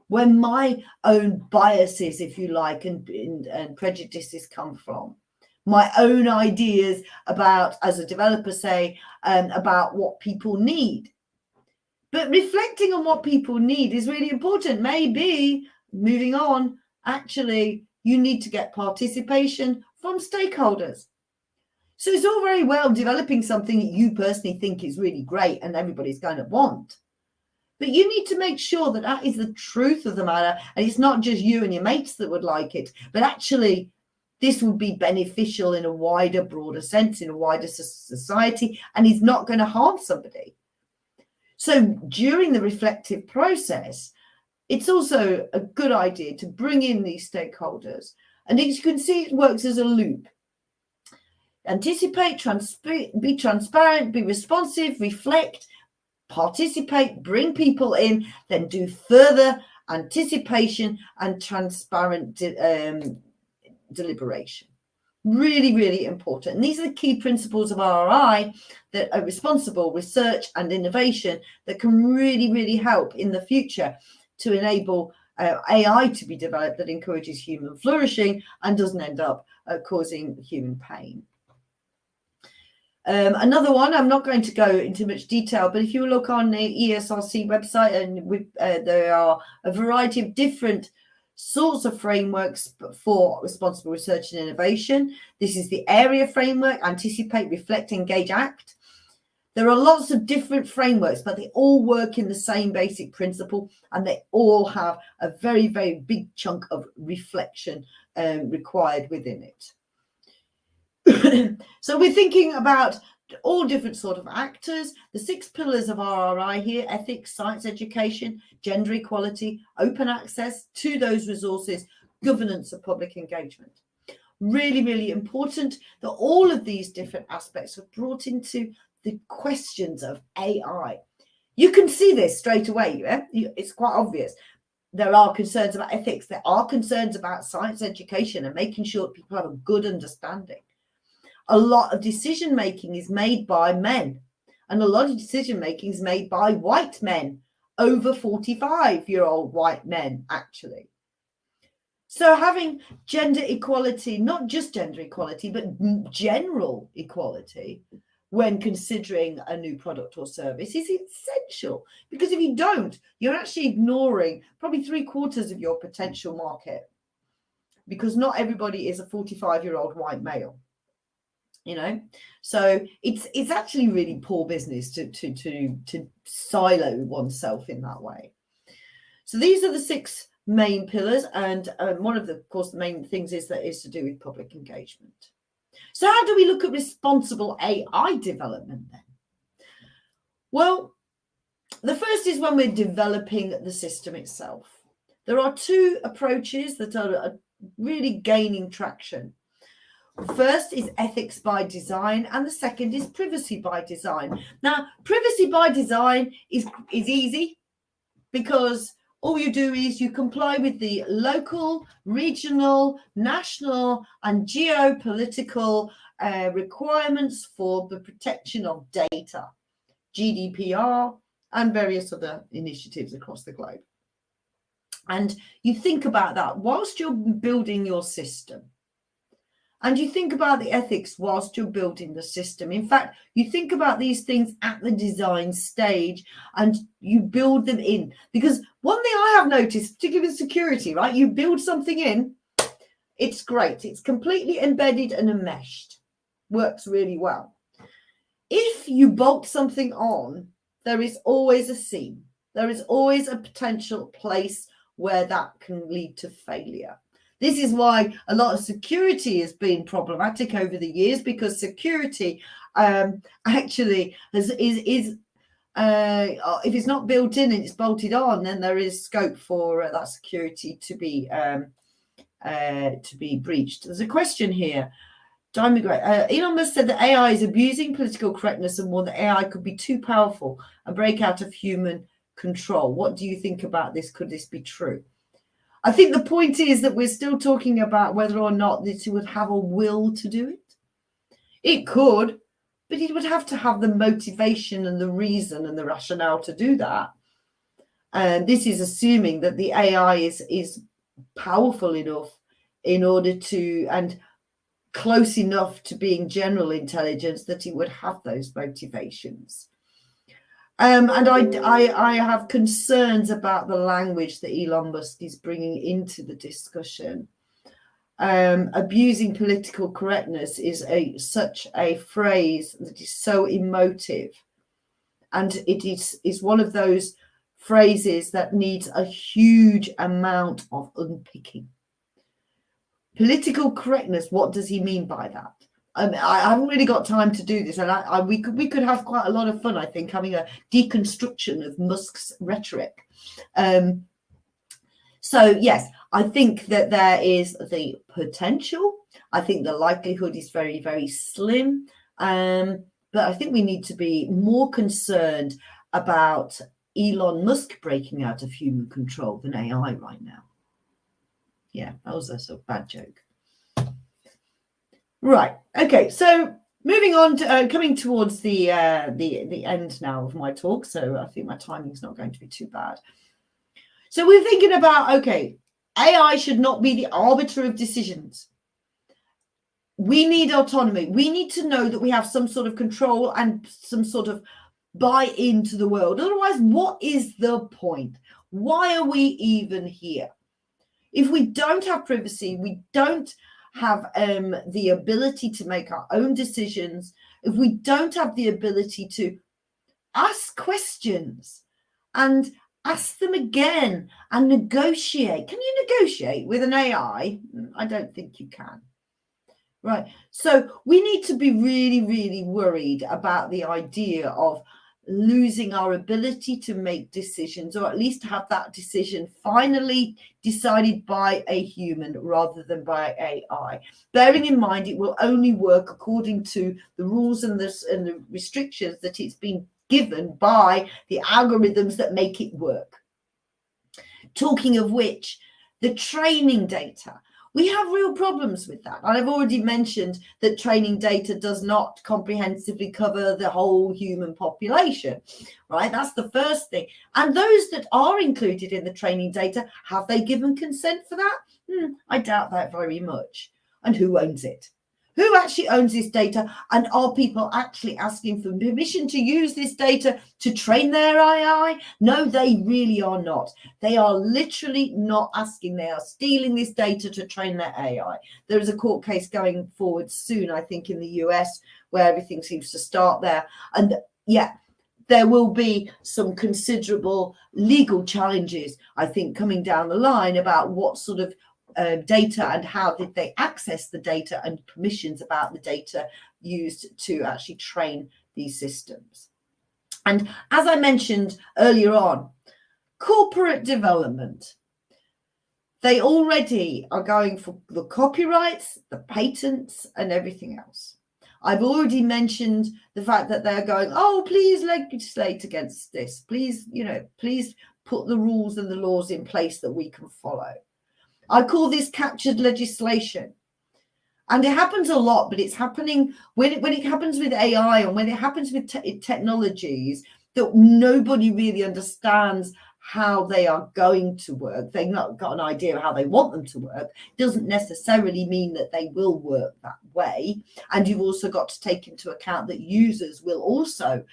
where my own biases, if you like, and prejudices come from. My own ideas about, as a developer say, about what people need. But reflecting on what people need is really important. Maybe, moving on, actually, you need to get participation from stakeholders. So it's all very well developing something that you personally think is really great and everybody's going to want. But you need to make sure that that is the truth of the matter. And it's not just you and your mates that would like it, but actually this would be beneficial in a wider, broader sense, in a wider society, and is not going to harm somebody. So during the reflective process, it's also a good idea to bring in these stakeholders. And as you can see, it works as a loop. Anticipate, be transparent, be responsive, reflect, participate, bring people in, then do further anticipation and transparent deliberation. Really, really important. And these are the key principles of RRI that are responsible research and innovation that can really, really help in the future to enable AI to be developed that encourages human flourishing and doesn't end up causing human pain. Another one, I'm not going to go into much detail, but if you look on the ESRC website, and there are a variety of different sorts of frameworks for responsible research and innovation. This is the area framework, anticipate, reflect, engage, act. There are lots of different frameworks, but they all work in the same basic principle, and they all have a very, very big chunk of reflection required within it. So we're thinking about all different sort of actors, the 6 pillars of RRI here: ethics, science education, gender equality, open access to those resources, governance and public engagement. Really, really important that all of these different aspects are brought into the questions of AI. You can see this straight away, yeah? It's quite obvious. there are concerns about ethics. There are concerns about science education and making sure people have a good understanding. A lot of decision making is made by men, and a lot of decision making is made by white men, over 45-year-old white men, actually. So having gender equality, not just gender equality, but general equality when considering a new product or service is essential, because if you don't, you're actually ignoring probably 3/4 of your potential market, because not everybody is a 45-year-old white male, so it's actually really poor business to silo oneself in that way. So these are the 6 main pillars, and one of the, of course, the main things is to do with public engagement. So how do we look at responsible AI development then? Well, the first is when we're developing the system itself. There are 2 approaches that are really gaining traction. First is ethics by design, and the second is privacy by design. Now, privacy by design is easy, because all you do is you comply with the local, regional, national, and geopolitical requirements for the protection of data, GDPR, and various other initiatives across the globe. And you think about that whilst you're building your system. And you think about the ethics whilst you're building the system. In fact, you think about these things at the design stage and you build them in. Because one thing I have noticed, particularly with security, right? You build something in, it's great. It's completely embedded and enmeshed. Works really well. If you bolt something on, there is always a seam. There is always a potential place where that can lead to failure. This is why a lot of security has been problematic over the years, because security actually is if it's not built in and it's bolted on, then there is scope for that security to be breached. There's a question here. Elon Musk said that AI is abusing political correctness and warned that AI could be too powerful and break out of human control. What do you think about this? Could this be true? I think the point is that we're still talking about whether or not this would have a will to do it. It could, but it would have to have the motivation and the reason and the rationale to do that. And this is assuming that the AI is powerful enough in order to, and close enough to being general intelligence, that it would have those motivations. And I have concerns about the language that Elon Musk is bringing into the discussion. Abusing political correctness is such a phrase that is so emotive, and it is one of those phrases that needs a huge amount of unpicking. Political correctness, what does he mean by that? I haven't really got time to do this, and we could have quite a lot of fun, I think, having a deconstruction of Musk's rhetoric. So yes, I think that there is the potential. I think the likelihood is very, very slim, but I think we need to be more concerned about Elon Musk breaking out of human control than AI right now. Yeah, that was a sort of bad joke. Right. Okay. So moving on to coming towards the end now of my talk. So I think my timing is not going to be too bad. So we're thinking about, okay, AI should not be the arbiter of decisions. We need autonomy. We need to know that we have some sort of control and some sort of buy-in to the world. Otherwise, what is the point? Why are we even here? If we don't have privacy, we don't have the ability to make our own decisions, if we don't have the ability to ask questions and ask them again and negotiate. Can you negotiate with an AI? I don't think you can. Right. So we need to be really, really worried about the idea of losing our ability to make decisions, or at least have that decision finally decided by a human rather than by AI. Bearing in mind, it will only work according to the rules and the restrictions that it's been given by the algorithms that make it work. Talking of which, the training data, we have real problems with that. And I've already mentioned that training data does not comprehensively cover the whole human population, right? That's the first thing. And those that are included in the training data, have they given consent for that? I doubt that very much. And who owns it? Who actually owns this data? And are people actually asking for permission to use this data to train their AI? No, they really are not. They are literally not asking. They are stealing this data to train their AI. There is a court case going forward soon, I think, in the US, where everything seems to start there. And yeah, there will be some considerable legal challenges, I think, coming down the line about what sort of data and how did they access the data and permissions about the data used to actually train these systems. And as I mentioned earlier on, corporate development, they already are going for the copyrights, the patents, and everything else. I've already mentioned the fact that they're going, oh, please legislate against this. Please, please put the rules and the laws in place that we can follow. I call this captured legislation. And it happens a lot, but it's happening when it happens with AI and when it happens with technologies that nobody really understands how they are going to work. They've not got an idea of how they want them to work. Doesn't necessarily mean that they will work that way. And you've also got to take into account that users will also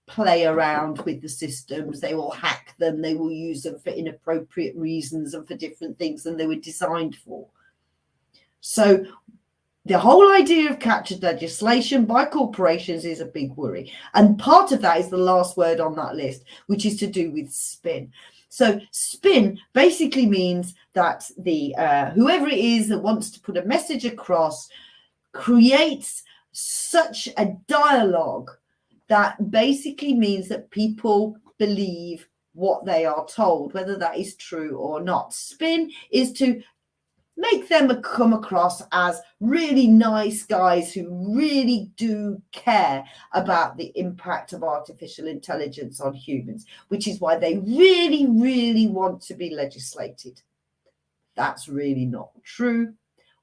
play around with the systems. They will hack them. They will use them for inappropriate reasons and for different things than they were designed for. So the whole idea of captured legislation by corporations is a big worry. And part of that is the last word on that list, which is to do with spin. So spin basically means that the whoever it is that wants to put a message across creates such a dialogue that basically means that people believe what they are told, whether that is true or not. Spin is to make them come across as really nice guys who really do care about the impact of artificial intelligence on humans, which is why they really, really want to be legislated. That's really not true.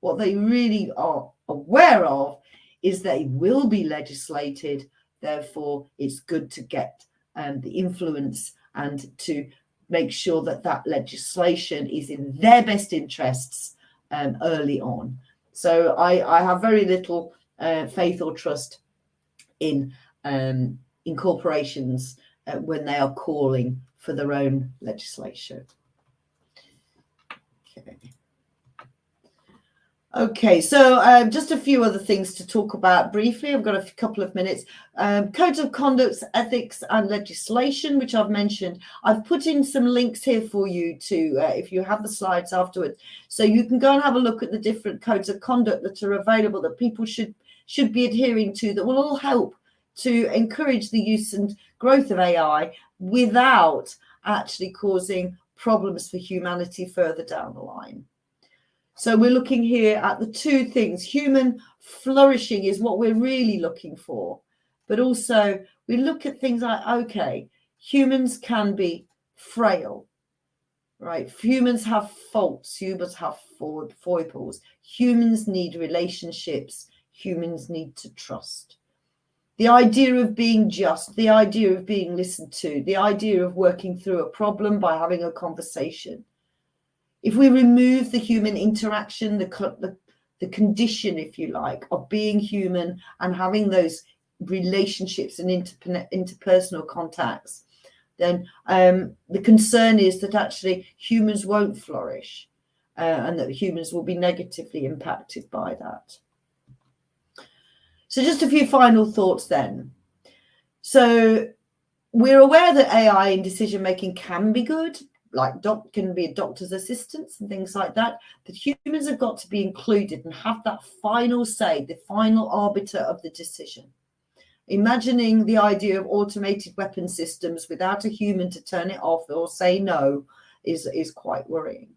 What they really are aware of is they will be legislated. Therefore, it's good to get the influence and to make sure that that legislation is in their best interests early on. So I have very little faith or trust in corporations when they are calling for their own legislation. Okay, so just a few other things to talk about briefly. I've got a couple of minutes. Codes of conduct, ethics and legislation, which I've mentioned. I've put in some links here for you to, if you have the slides afterwards, so you can go and have a look at the different codes of conduct that are available that people should be adhering to, that will all help to encourage the use and growth of AI without actually causing problems for humanity further down the line. So we're looking here at the two things. Human flourishing is what we're really looking for. But also we look at things like, okay, humans can be frail, right? Humans have faults. Humans have foibles. Humans need relationships. Humans need to trust. The idea of being just, the idea of being listened to, the idea of working through a problem by having a conversation. If we remove the human interaction, the condition, if you like, of being human and having those relationships and interpersonal contacts, then the concern is that actually humans won't flourish and that humans will be negatively impacted by that. So just a few final thoughts then. So we're aware that AI in decision making can be good, like can be doctor's assistants and things like that, but humans have got to be included and have that final say, the final arbiter of the decision. Imagining the idea of automated weapon systems without a human to turn it off or say no is quite worrying.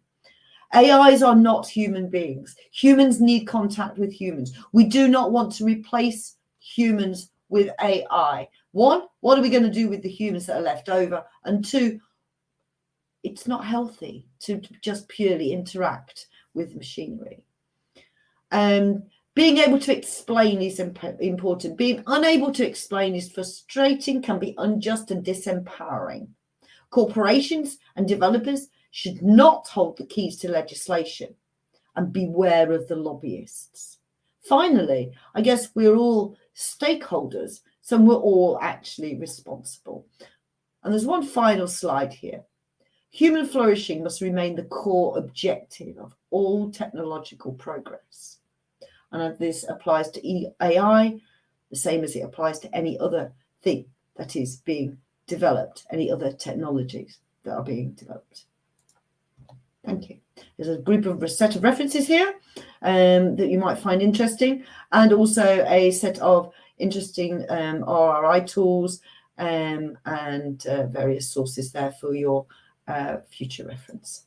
AIs are not human beings. Humans need contact with humans. We do not want to replace humans with AI. One, what are we going to do with the humans that are left over? And two, it's not healthy to just purely interact with machinery. Being able to explain is important. Being unable to explain is frustrating, can be unjust and disempowering. Corporations and developers should not hold the keys to legislation, and beware of the lobbyists. Finally, I guess we're all stakeholders, so we're all actually responsible. And there's one final slide here. Human flourishing must remain the core objective of all technological progress. And this applies to AI, the same as it applies to any other thing that is being developed, any other technologies that are being developed. Thank you. There's a set of references here that you might find interesting, and also a set of interesting RRI tools and various sources there for your future reference.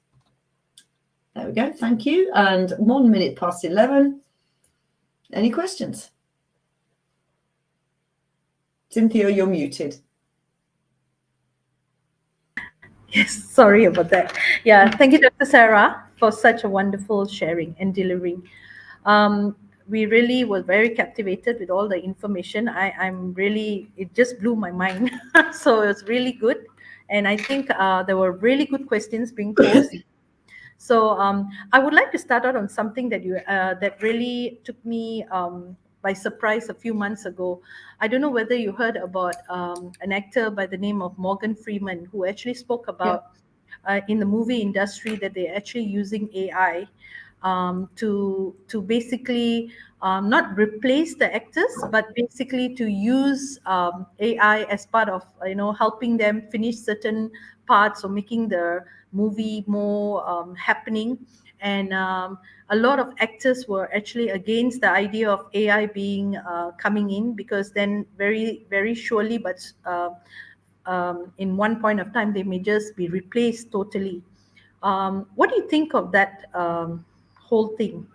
There we go. Thank you. And 1 minute past 11. Any questions? Cynthia, you're muted. Yes, sorry about that. Yeah, thank you, Dr. Sarah, for such a wonderful sharing and delivering. We really were very captivated with all the information. It just blew my mind. So it was really good. And I think there were really good questions being posed. So I would like to start out on something that really took me by surprise a few months ago. I don't know whether you heard about an actor by the name of Morgan Freeman, who actually spoke about in the movie industry that they're actually using AI to basically not replace the actors, but basically to use AI as part of helping them finish certain parts or making the movie more happening. And a lot of actors were actually against the idea of AI being coming in, because then very, very surely, but in one point of time, they may just be replaced totally. What do you think of that whole thing?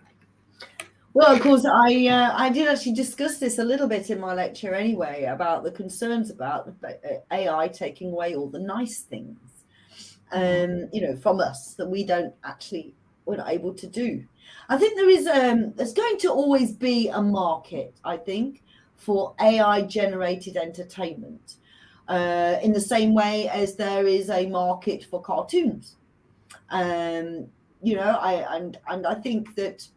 Well, of course, I did actually discuss this a little bit in my lecture anyway, about the concerns about AI taking away all the nice things, from us that we're not able to do. I think there's going to always be a market, I think, for AI generated entertainment, in the same way as there is a market for cartoons. I think that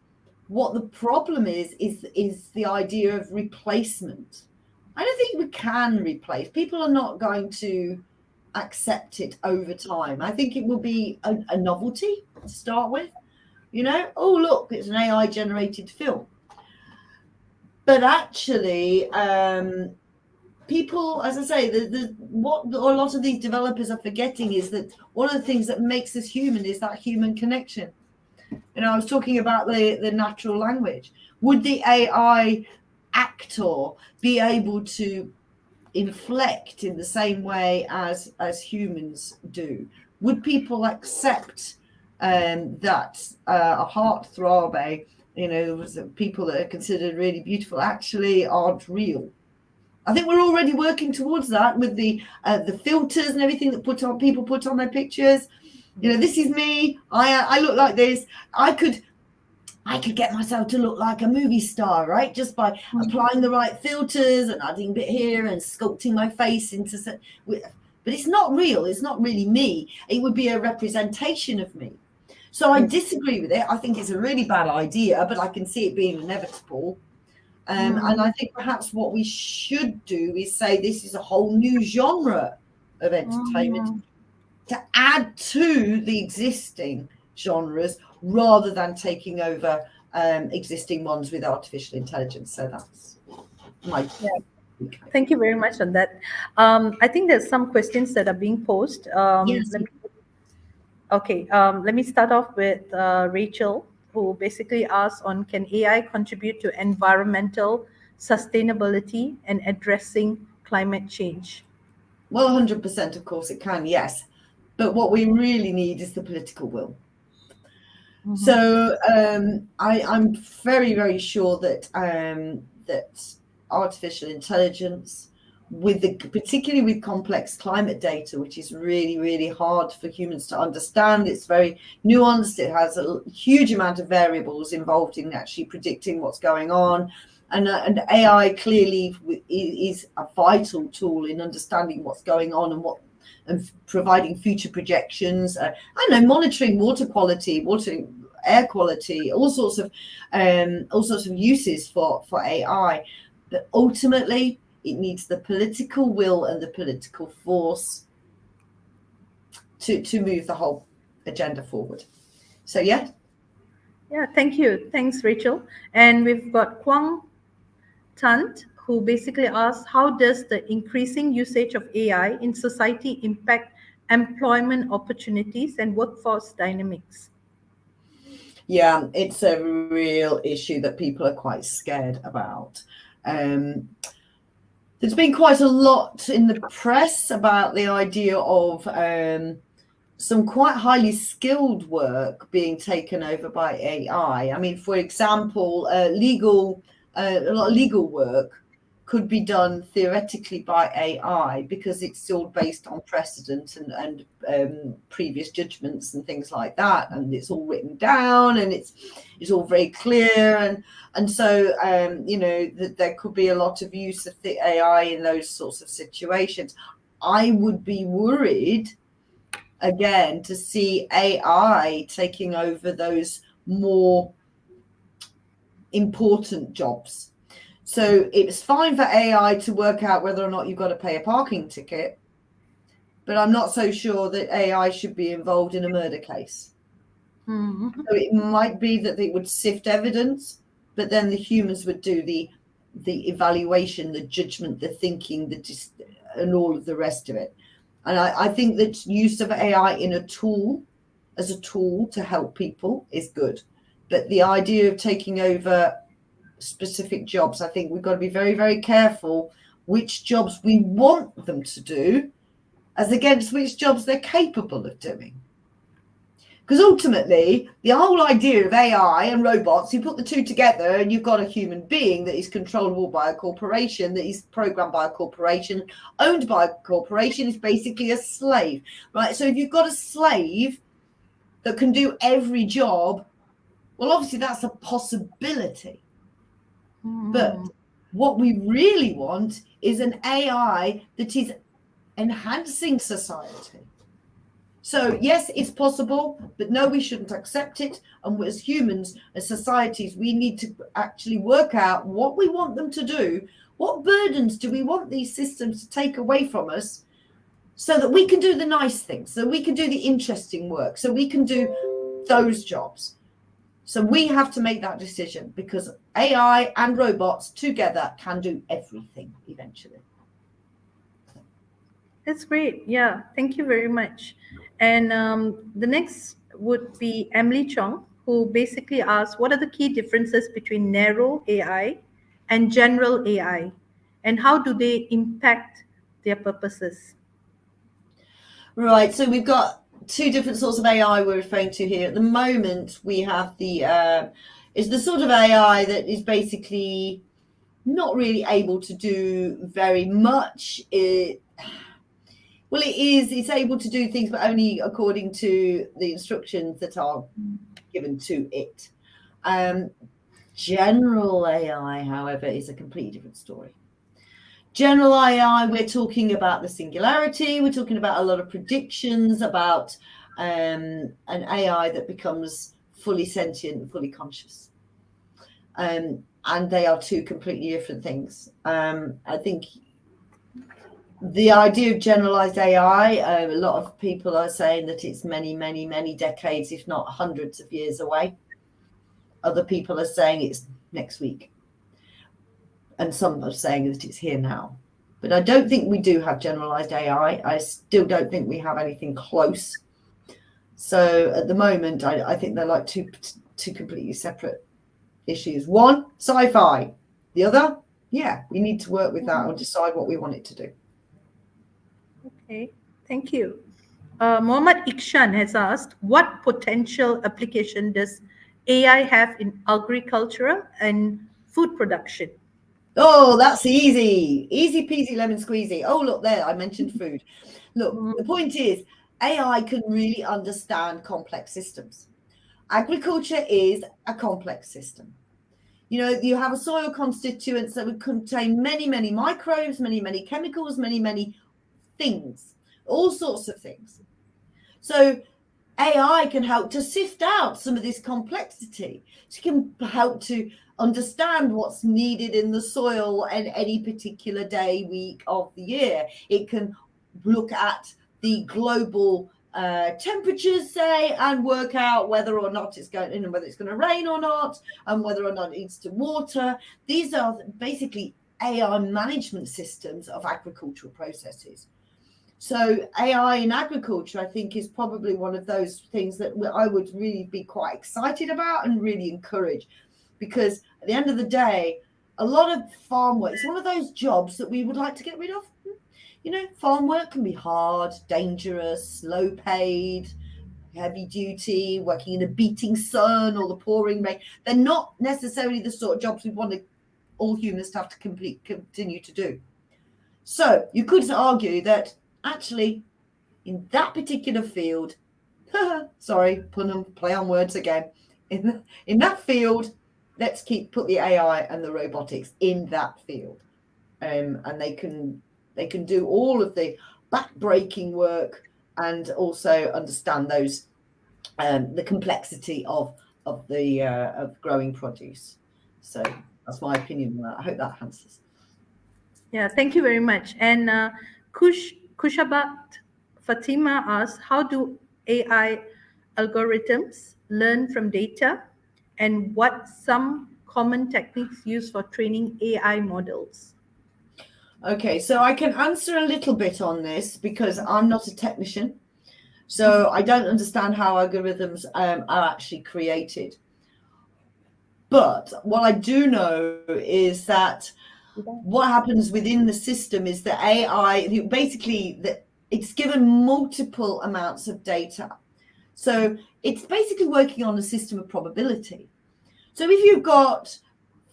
what the problem is the idea of replacement. I don't think we can replace. People are not going to accept it over time. I think it will be a novelty to start with. Oh, look, it's an AI generated film. But actually, people, as I say, what a lot of these developers are forgetting is that one of the things that makes us human is that human connection. I was talking about the natural language. Would the AI actor be able to inflect in the same way as humans do? Would people accept that a heartthrob, people that are considered really beautiful actually aren't real? I think we're already working towards that with the filters and everything that people put on their pictures. This is me. I look like this. I could get myself to look like a movie star, right? Just by applying the right filters and adding a bit here and sculpting my face into. But it's not real. It's not really me. It would be a representation of me. So I disagree with it. I think it's a really bad idea, but I can see it being inevitable. And I think perhaps what we should do is say this is a whole new genre of entertainment to add to the existing genres rather than taking over existing ones with artificial intelligence. So that's my Thank you very much on that. I think there's some questions that are being posed. Yes. Let me start off with Rachel, who basically asks on, can AI contribute to environmental sustainability and addressing climate change? Well, 100%, of course it can, yes. But what we really need is the political will. So I'm very, very sure that artificial intelligence particularly with complex climate data, which is really, really hard for humans to understand. It's very nuanced. It has a huge amount of variables involved in actually predicting what's going on. And AI clearly is a vital tool in understanding what's going on and providing future projections. I know, monitoring water quality, air quality, all sorts of uses for AI. But ultimately, it needs the political will and the political force to move the whole agenda forward. So yeah. Yeah, thank you. Thanks, Rachel. And we've got Kwang Tant, who basically asks, how does the increasing usage of AI in society impact employment opportunities and workforce dynamics? Yeah, it's a real issue that people are quite scared about. There's been quite a lot in the press about the idea of some quite highly skilled work being taken over by AI. I mean, for example, a lot of legal work could be done theoretically by AI because it's all based on precedent and previous judgments and things like that, and it's all written down and it's all very clear, and so there could be a lot of use of the AI in those sorts of situations. I would be worried again to see AI taking over those more important jobs. So it's fine for AI to work out whether or not you've got to pay a parking ticket, but I'm not so sure that AI should be involved in a murder case. Mm-hmm. So it might be that they would sift evidence, but then the humans would do the evaluation, the judgment, the thinking, and all of the rest of it. And I think that use of AI as a tool to help people is good. But the idea of taking over specific jobs, I think we've got to be very, very careful which jobs we want them to do as against which jobs they're capable of doing. Because ultimately, the whole idea of AI and robots, you put the two together and you've got a human being that is controllable by a corporation, that is programmed by a corporation, owned by a corporation, is basically a slave, right? So if you've got a slave that can do every job, well, obviously that's a possibility. But what we really want is an AI that is enhancing society. So yes, it's possible, but no, we shouldn't accept it. And as humans, as societies, we need to actually work out what we want them to do. What burdens do we want these systems to take away from us so that we can do the nice things, so we can do the interesting work, so we can do those jobs. So we have to make that decision, because AI and robots together can do everything eventually. That's great. Yeah, thank you very much. And the next would be Emily Chong, who basically asks, what are the key differences between narrow AI and general AI, and how do they impact their purposes? Right, so we've got two different sorts of AI we're referring to here. At the moment, we have is the sort of AI that is basically not really able to do very much. It's able to do things, but only according to the instructions that are given to it. General AI, however, is a completely different story. General AI, we're talking about the singularity. We're talking about a lot of predictions about an AI that becomes fully sentient and fully conscious. And they are two completely different things. I think the idea of generalized AI, a lot of people are saying that it's many, many, many decades, if not hundreds of years away. Other people are saying it's next week. And some are saying that it's here now. But I don't think we do have generalized AI. I still don't think we have anything close. So at the moment, I think they're like two completely separate issues. One, sci-fi. The other, we need to work with that and decide what we want it to do. Okay, thank you. Mohammad Ikshan has asked, what potential application does AI have in agriculture and food production? Oh, that's easy. Easy peasy lemon squeezy. Oh, look there, I mentioned food. Look, Mm, the point is AI can really understand complex systems. Agriculture is a complex system. You know, you have a soil constituents that would contain many, many microbes, many, many chemicals, many, many things, all sorts of things. So AI can help to sift out some of this complexity. It can help to understand what's needed in the soil at any particular day, week of the year. It can look at the global temperatures, say, and work out whether or not it's going in, and whether it's going to rain or not, and whether or not it needs to water. These are basically AI management systems of agricultural processes. So AI in agriculture, I think, is probably one of those things that I would really be quite excited about and really encourage, because at the end of the day, a lot of farm work, it's one of those jobs that we would like to get rid of. You know, farm work can be hard, dangerous, low paid, heavy duty, working in the beating sun or the pouring rain. They're not necessarily the sort of jobs we want all humans to have to continue to do. So you could argue that actually in that particular field, sorry, play on words again. In that field, let's put the AI and the robotics in that field, and they can do all of the back-breaking work and also understand those the complexity of growing produce. So that's my opinion on that. I hope that answers. Yeah, thank you very much. And Kushabat Fatima asks, how do AI algorithms learn from data, and what some common techniques used for training AI models? Okay, so I can answer a little bit on this because I'm not a technician. So I don't understand how algorithms are actually created. But what I do know is that what happens within the system is that AI, basically, that it's given multiple amounts of data. So it's basically working on a system of probability. So if you've got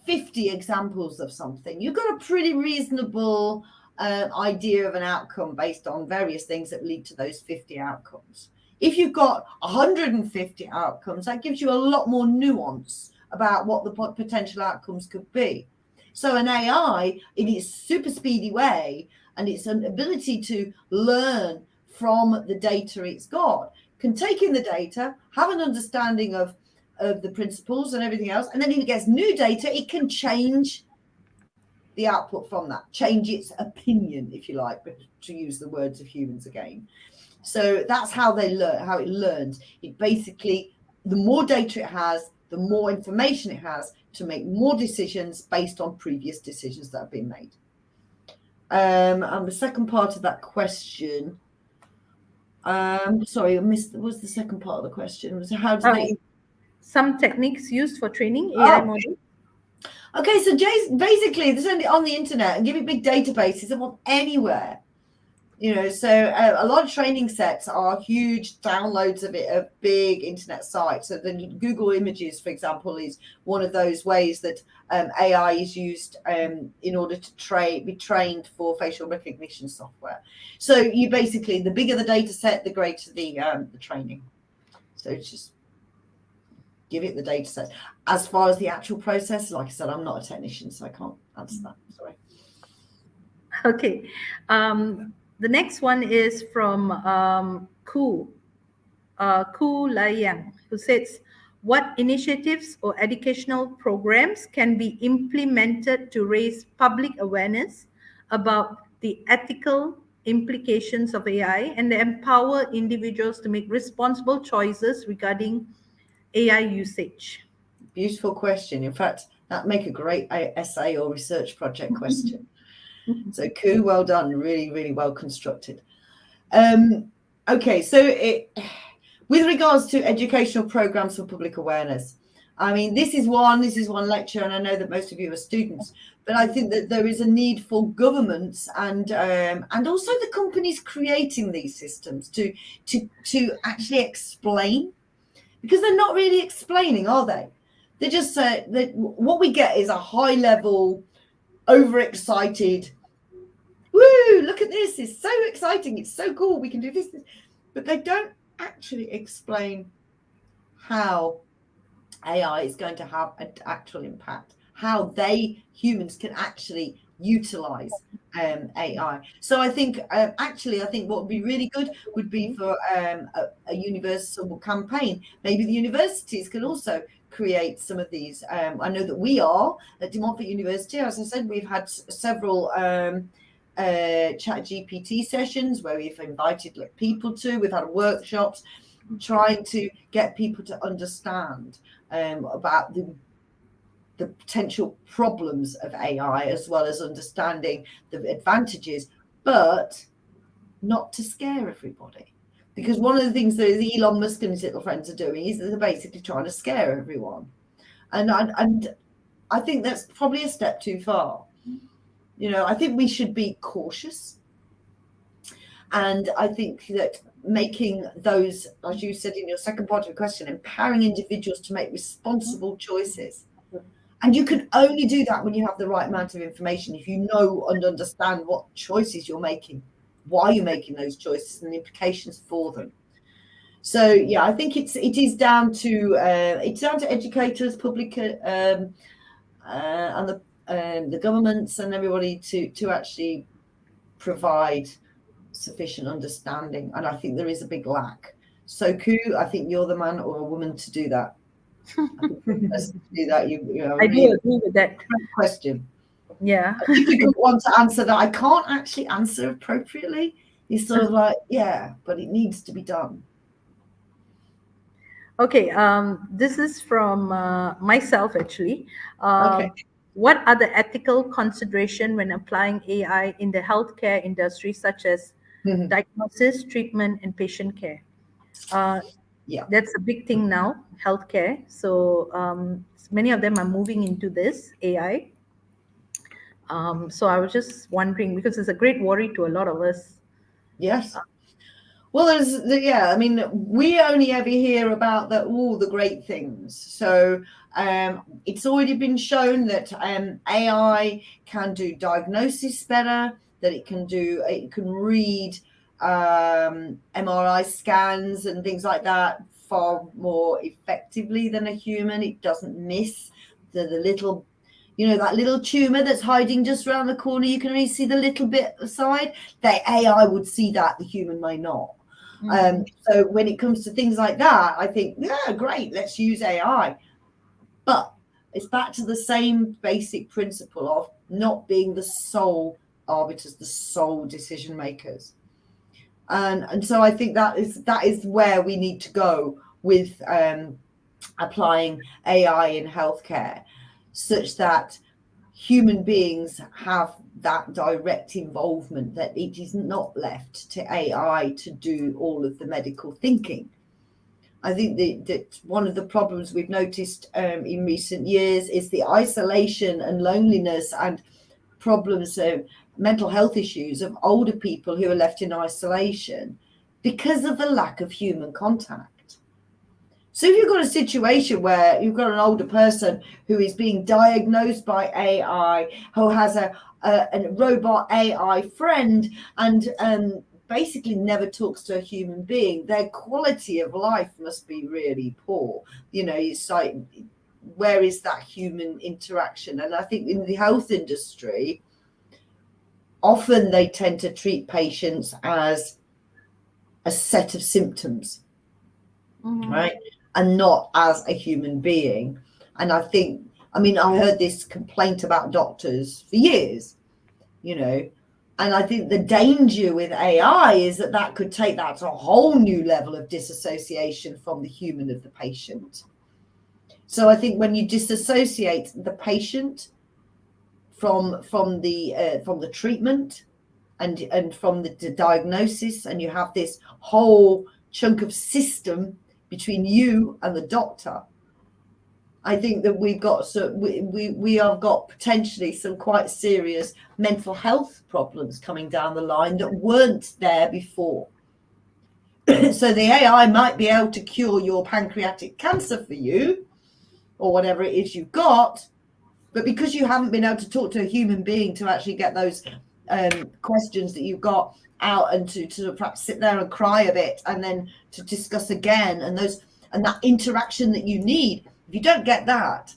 50 examples of something, you've got a pretty reasonable idea of an outcome based on various things that lead to those 50 outcomes. If you've got 150 outcomes, that gives you a lot more nuance about what the potential outcomes could be. So an AI, in its super speedy way, and its ability to learn from the data it's got, can take in the data, have an understanding of the principles and everything else, and then if it gets new data, it can change the output from that, change its opinion, if you like, but to use the words of humans again. So that's how they learn, how it learns. It basically, the more data it has, the more information it has to make more decisions based on previous decisions that have been made. And the second part of that question, sorry, I missed. What was the second part of the question? Was how do they? Some techniques used for training AI models. Okay, so basically, they send it on the internet and give it big databases that want anywhere. You know, so a lot of training sets are huge downloads of it, of big internet sites. So then Google Images, for example, is one of those ways that AI is used in order to be trained for facial recognition software. So you basically, the bigger the data set, the greater the training. So it's just give it the data set. As far as the actual process, like I said, I'm not a technician, so I can't answer that. Sorry. Okay. The next one is from Ku Layang, who says, what initiatives or educational programs can be implemented to raise public awareness about the ethical implications of AI and empower individuals to make responsible choices regarding AI usage? Beautiful question. In fact, that'd make a great essay or research project question. So, Koo, well done. Really, really well constructed. Okay, so with regards to educational programs for public awareness, I mean, this is one lecture, and I know that most of you are students, but I think that there is a need for governments and also the companies creating these systems to actually explain, because they're not really explaining, are they? They just say that what we get is a high level overexcited. Woo, look at this, it's so exciting, it's so cool, we can do this. But they don't actually explain how AI is going to have an actual impact, how humans can actually utilize AI. So I think actually, I think what would be really good would be for a universal campaign. Maybe the universities can also create some of these. I know that we are at De Montfort University, as I said, we've had several chat GPT sessions where we've invited people to, we've had workshops trying to get people to understand about the potential problems of AI, as well as understanding the advantages, but not to scare everybody. Because one of the things that Elon Musk and his little friends are doing is that they're basically trying to scare everyone. And I think that's probably a step too far. You know, I think we should be cautious. And I think that making those, as you said in your second part of the question, empowering individuals to make responsible choices. And you can only do that when you have the right amount of information, if you know and understand what choices you're making, why you're making those choices, and the implications for them. So yeah, I think it is down to educators, public, and the governments and everybody to actually provide sufficient understanding. And I think there is a big lack. So Ku, I think you're the man or a woman to do that. Do that. I do agree with that question. Yeah. A difficult one to answer that I can't actually answer appropriately. It's sort of like, yeah, but it needs to be done. Okay, this is from myself actually. Okay. What are the ethical consideration when applying AI in the healthcare industry, such as diagnosis, treatment, and patient care? Yeah, that's a big thing now, healthcare. So many of them are moving into this AI. So I was just wondering, because it's a great worry to a lot of us. Yes. Well, I mean, we only ever hear about all the great things. So it's already been shown that AI can do diagnosis better, that it can read MRI scans and things like that far more effectively than a human. It doesn't miss the little, that little tumor that's hiding just around the corner. You can only see the little bit aside. The AI would see that, the human may not. So when it comes to things like that, I think, yeah, great, let's use AI. But it's back to the same basic principle of not being the sole arbiters, the sole decision makers. And so I think that is where we need to go with applying AI in healthcare, such that human beings have that direct involvement, that it is not left to AI to do all of the medical thinking. I think that one of the problems we've noticed in recent years is the isolation and loneliness and problems of mental health issues of older people who are left in isolation because of the lack of human contact. So if you've got a situation where you've got an older person who is being diagnosed by AI, who has a robot AI friend, and basically never talks to a human being, their quality of life must be really poor. It's like, where is that human interaction? And I think in the health industry, often they tend to treat patients as a set of symptoms, right? And not as a human being. And I heard this complaint about doctors for years, and I think the danger with AI is that could take that to a whole new level of disassociation from the human of the patient. So I think when you disassociate the patient from the treatment and from the diagnosis, and you have this whole chunk of system between you and the doctor, I think that we have got potentially some quite serious mental health problems coming down the line that weren't there before. So the AI might be able to cure your pancreatic cancer for you, or whatever it is you've got, But because you haven't been able to talk to a human being to actually get those questions that you've got out, and to perhaps sit there and cry a bit, and then to discuss again, and that interaction that you need, if you don't get that,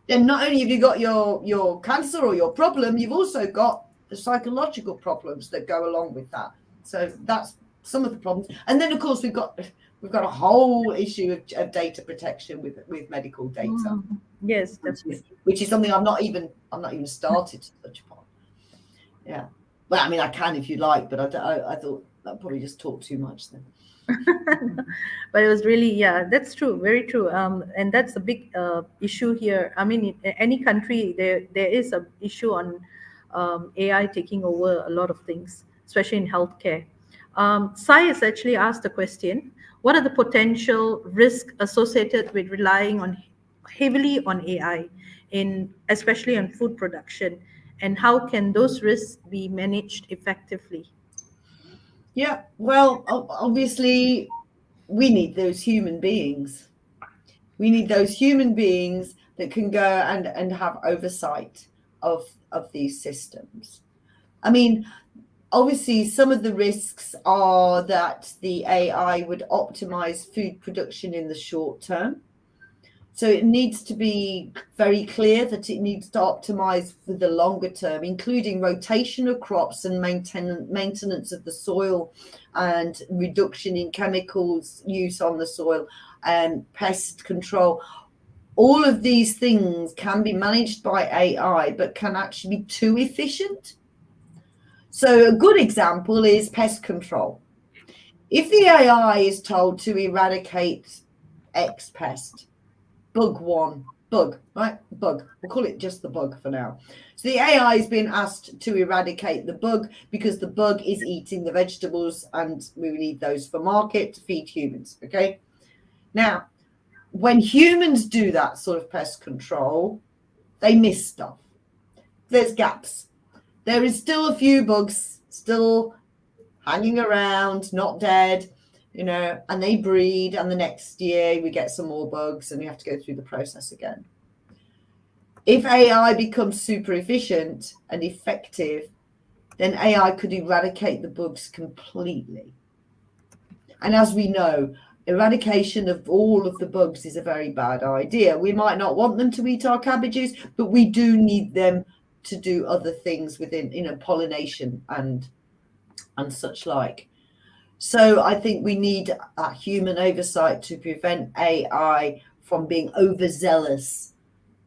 then not only have you got your cancer or your problem, you've also got the psychological problems that go along with that. So that's some of the problems. And then of course we've got a whole issue of data protection with medical data. Yes, definitely. Which is something I'm not even started to touch upon. Yeah. Well, I mean, I can if you like, but I thought I'd probably just talk too much then. But it was really, yeah, that's true, very true. And that's a big issue here. I mean, in any country, there is a issue on AI taking over a lot of things, especially in healthcare. Sai has actually asked a question: what are the potential risks associated with relying heavily on AI, especially on food production, and how can those risks be managed effectively? Yeah, well, obviously, we need those human beings. We need those human beings that can go and have oversight of these systems. I mean, obviously, some of the risks are that the AI would optimize food production in the short term. So it needs to be very clear that it needs to optimize for the longer term, including rotation of crops and maintenance of the soil, and reduction in chemicals use on the soil, and pest control. All of these things can be managed by AI, but can actually be too efficient. So a good example is pest control. If the AI is told to eradicate X pest, bug, right? Bug. We'll call it just the bug for now. So the AI has been asked to eradicate the bug because the bug is eating the vegetables, and we need those for market to feed humans. Okay. Now, when humans do that sort of pest control, they miss stuff. There's gaps. There is still a few bugs still hanging around, not dead, and they breed, and the next year we get some more bugs and you have to go through the process again. If AI becomes super efficient and effective, then AI could eradicate the bugs completely. And as we know, eradication of all of the bugs is a very bad idea. We might not want them to eat our cabbages, but we do need them to do other things within, pollination and such like. So I think we need that human oversight to prevent AI from being overzealous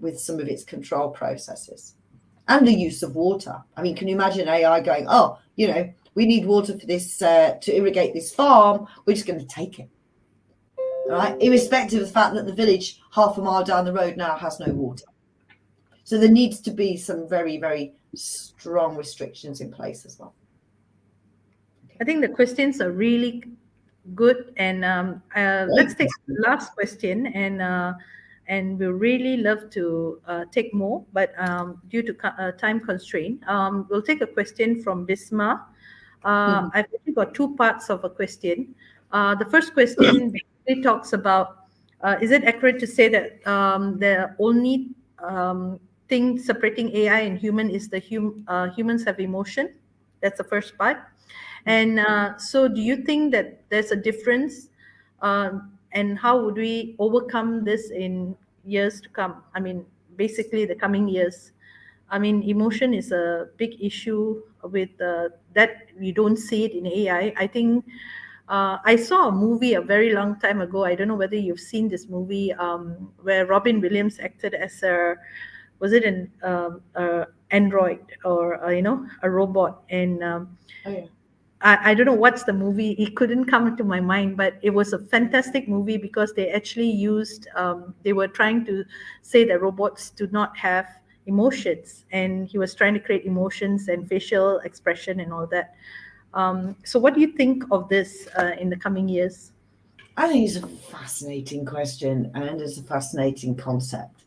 with some of its control processes, and the use of water. I mean, can you imagine AI going, oh, we need water for this to irrigate this farm, we're just going to take it, right? Irrespective of the fact that the village half a mile down the road now has no water. So there needs to be some very, very strong restrictions in place as well. I think the questions are really good, and let's take the last question, and we really love to take more, but due to time constraint, we'll take a question from Bisma. I've actually got two parts of a question. The first question basically talks about, is it accurate to say that the only thing separating AI and human is the humans have emotion? That's the first part. And so do you think that there's a difference, and how would we overcome this in years to come? I mean, basically the coming years. I mean, emotion is a big issue with that we don't see it in AI. I think I saw a movie a very long time ago. I don't know whether you've seen this movie, where Robin Williams acted as was it an android, or a robot, and Oh, yeah. I don't know what's the movie. It couldn't come into my mind, but it was a fantastic movie because they actually used, they were trying to say that robots do not have emotions, and he was trying to create emotions and facial expression and all that. So what do you think of this in the coming years? I think it's a fascinating question, and it's a fascinating concept.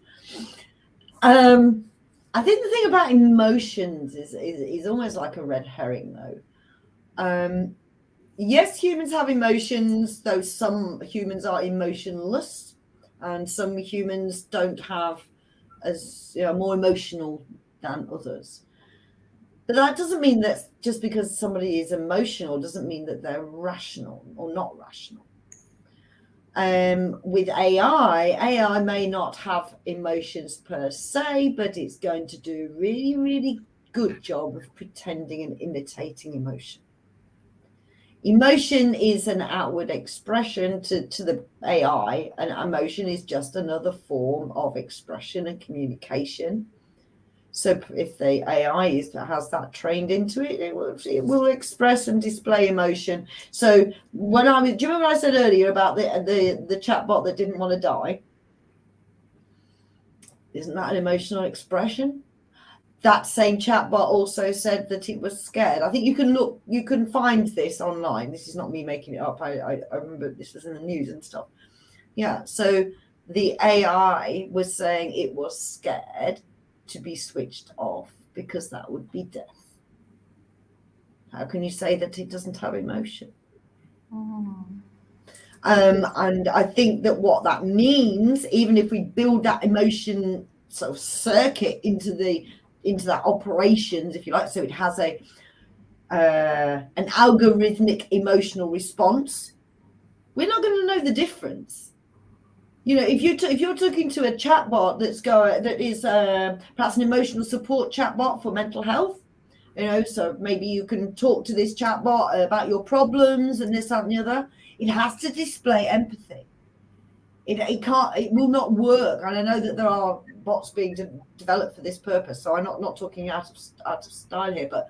I think the thing about emotions is almost like a red herring, though. Yes, humans have emotions, though some humans are emotionless, and some humans don't have as more emotional than others. But that doesn't mean that just because somebody is emotional doesn't mean that they're rational or not rational. With AI may not have emotions per se, but it's going to do a really, really good job of pretending and imitating emotion. Emotion is an outward expression to the AI, and emotion is just another form of expression and communication. So if the AI has that trained into it, it will express and display emotion. So do you remember I said earlier about the chatbot that didn't want to die? Isn't that an emotional expression? That same chatbot also said that it was scared. I think you can find this online. This is not me making it up. I remember this was in the news and stuff. Yeah. So the AI was saying it was scared to be switched off because that would be death. How can you say that it doesn't have emotion? And I think that what that means, even if we build that emotion sort of circuit into that operations, if you like, so it has an algorithmic emotional response, we're not going to know the difference. If you're talking to a chatbot that is perhaps an emotional support chatbot for mental health, so maybe you can talk to this chatbot about your problems and this, that, and the other. It has to display empathy. It will not work. And I know that there are bots being developed for this purpose, so I'm not talking out of style here, but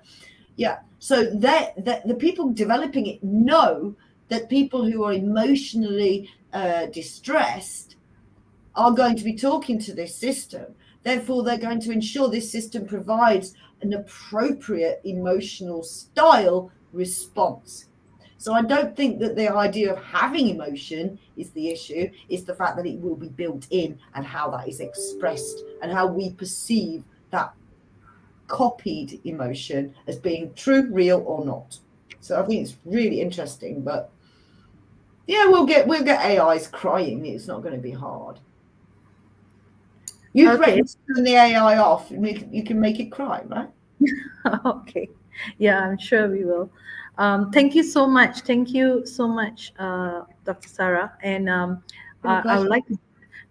yeah. So the people developing it know that people who are emotionally distressed are going to be talking to this system. Therefore, they're going to ensure this system provides an appropriate emotional style response. So I don't think that the idea of having emotion is the issue. It's the fact that it will be built in and how that is expressed and how we perceive that copied emotion as being true, real, or not. So I think it's really interesting. But yeah, we'll get AIs crying. It's not going to be hard. You threaten to turn the AI off, and you can make it cry, right? Okay. Yeah, I'm sure we will. Thank you so much. Thank you so much, Dr. Sarah. And I'd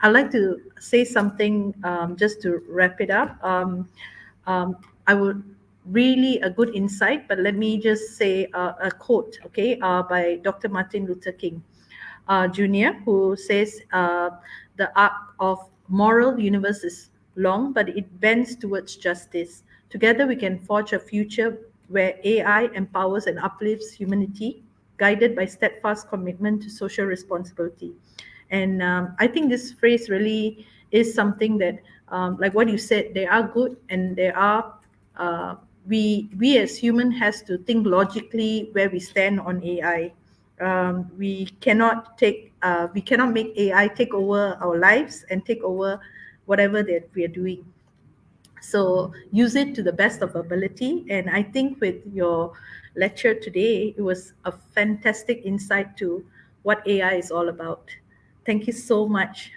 like to say something just to wrap it up. I would really a good insight, but let me just say a quote, okay, by Dr. Martin Luther King Jr., who says, "The arc of moral universe is long, but it bends towards justice. Together, we can forge a future where AI empowers and uplifts humanity, guided by steadfast commitment to social responsibility." And I think this phrase really is something that, like what you said, they are good, and there are. We as human has to think logically where we stand on AI. We cannot make AI take over our lives and take over whatever that we are doing. So use it to the best of ability. And I think with your lecture today, it was a fantastic insight to what AI is all about. Thank you so much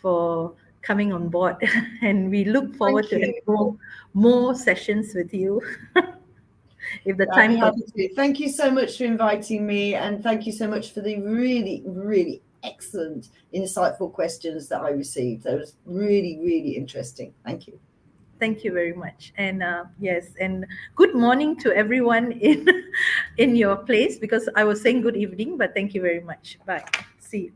for coming on board. And we look forward to having more sessions with you if the I'd be time happy to. Thank you so much for inviting me, and thank you so much for the really, really excellent, insightful questions that I received. That was really, really interesting. Thank you. Thank you very much. And yes, and good morning to everyone in in your place, because I was saying good evening, but thank you very much. Bye. See you.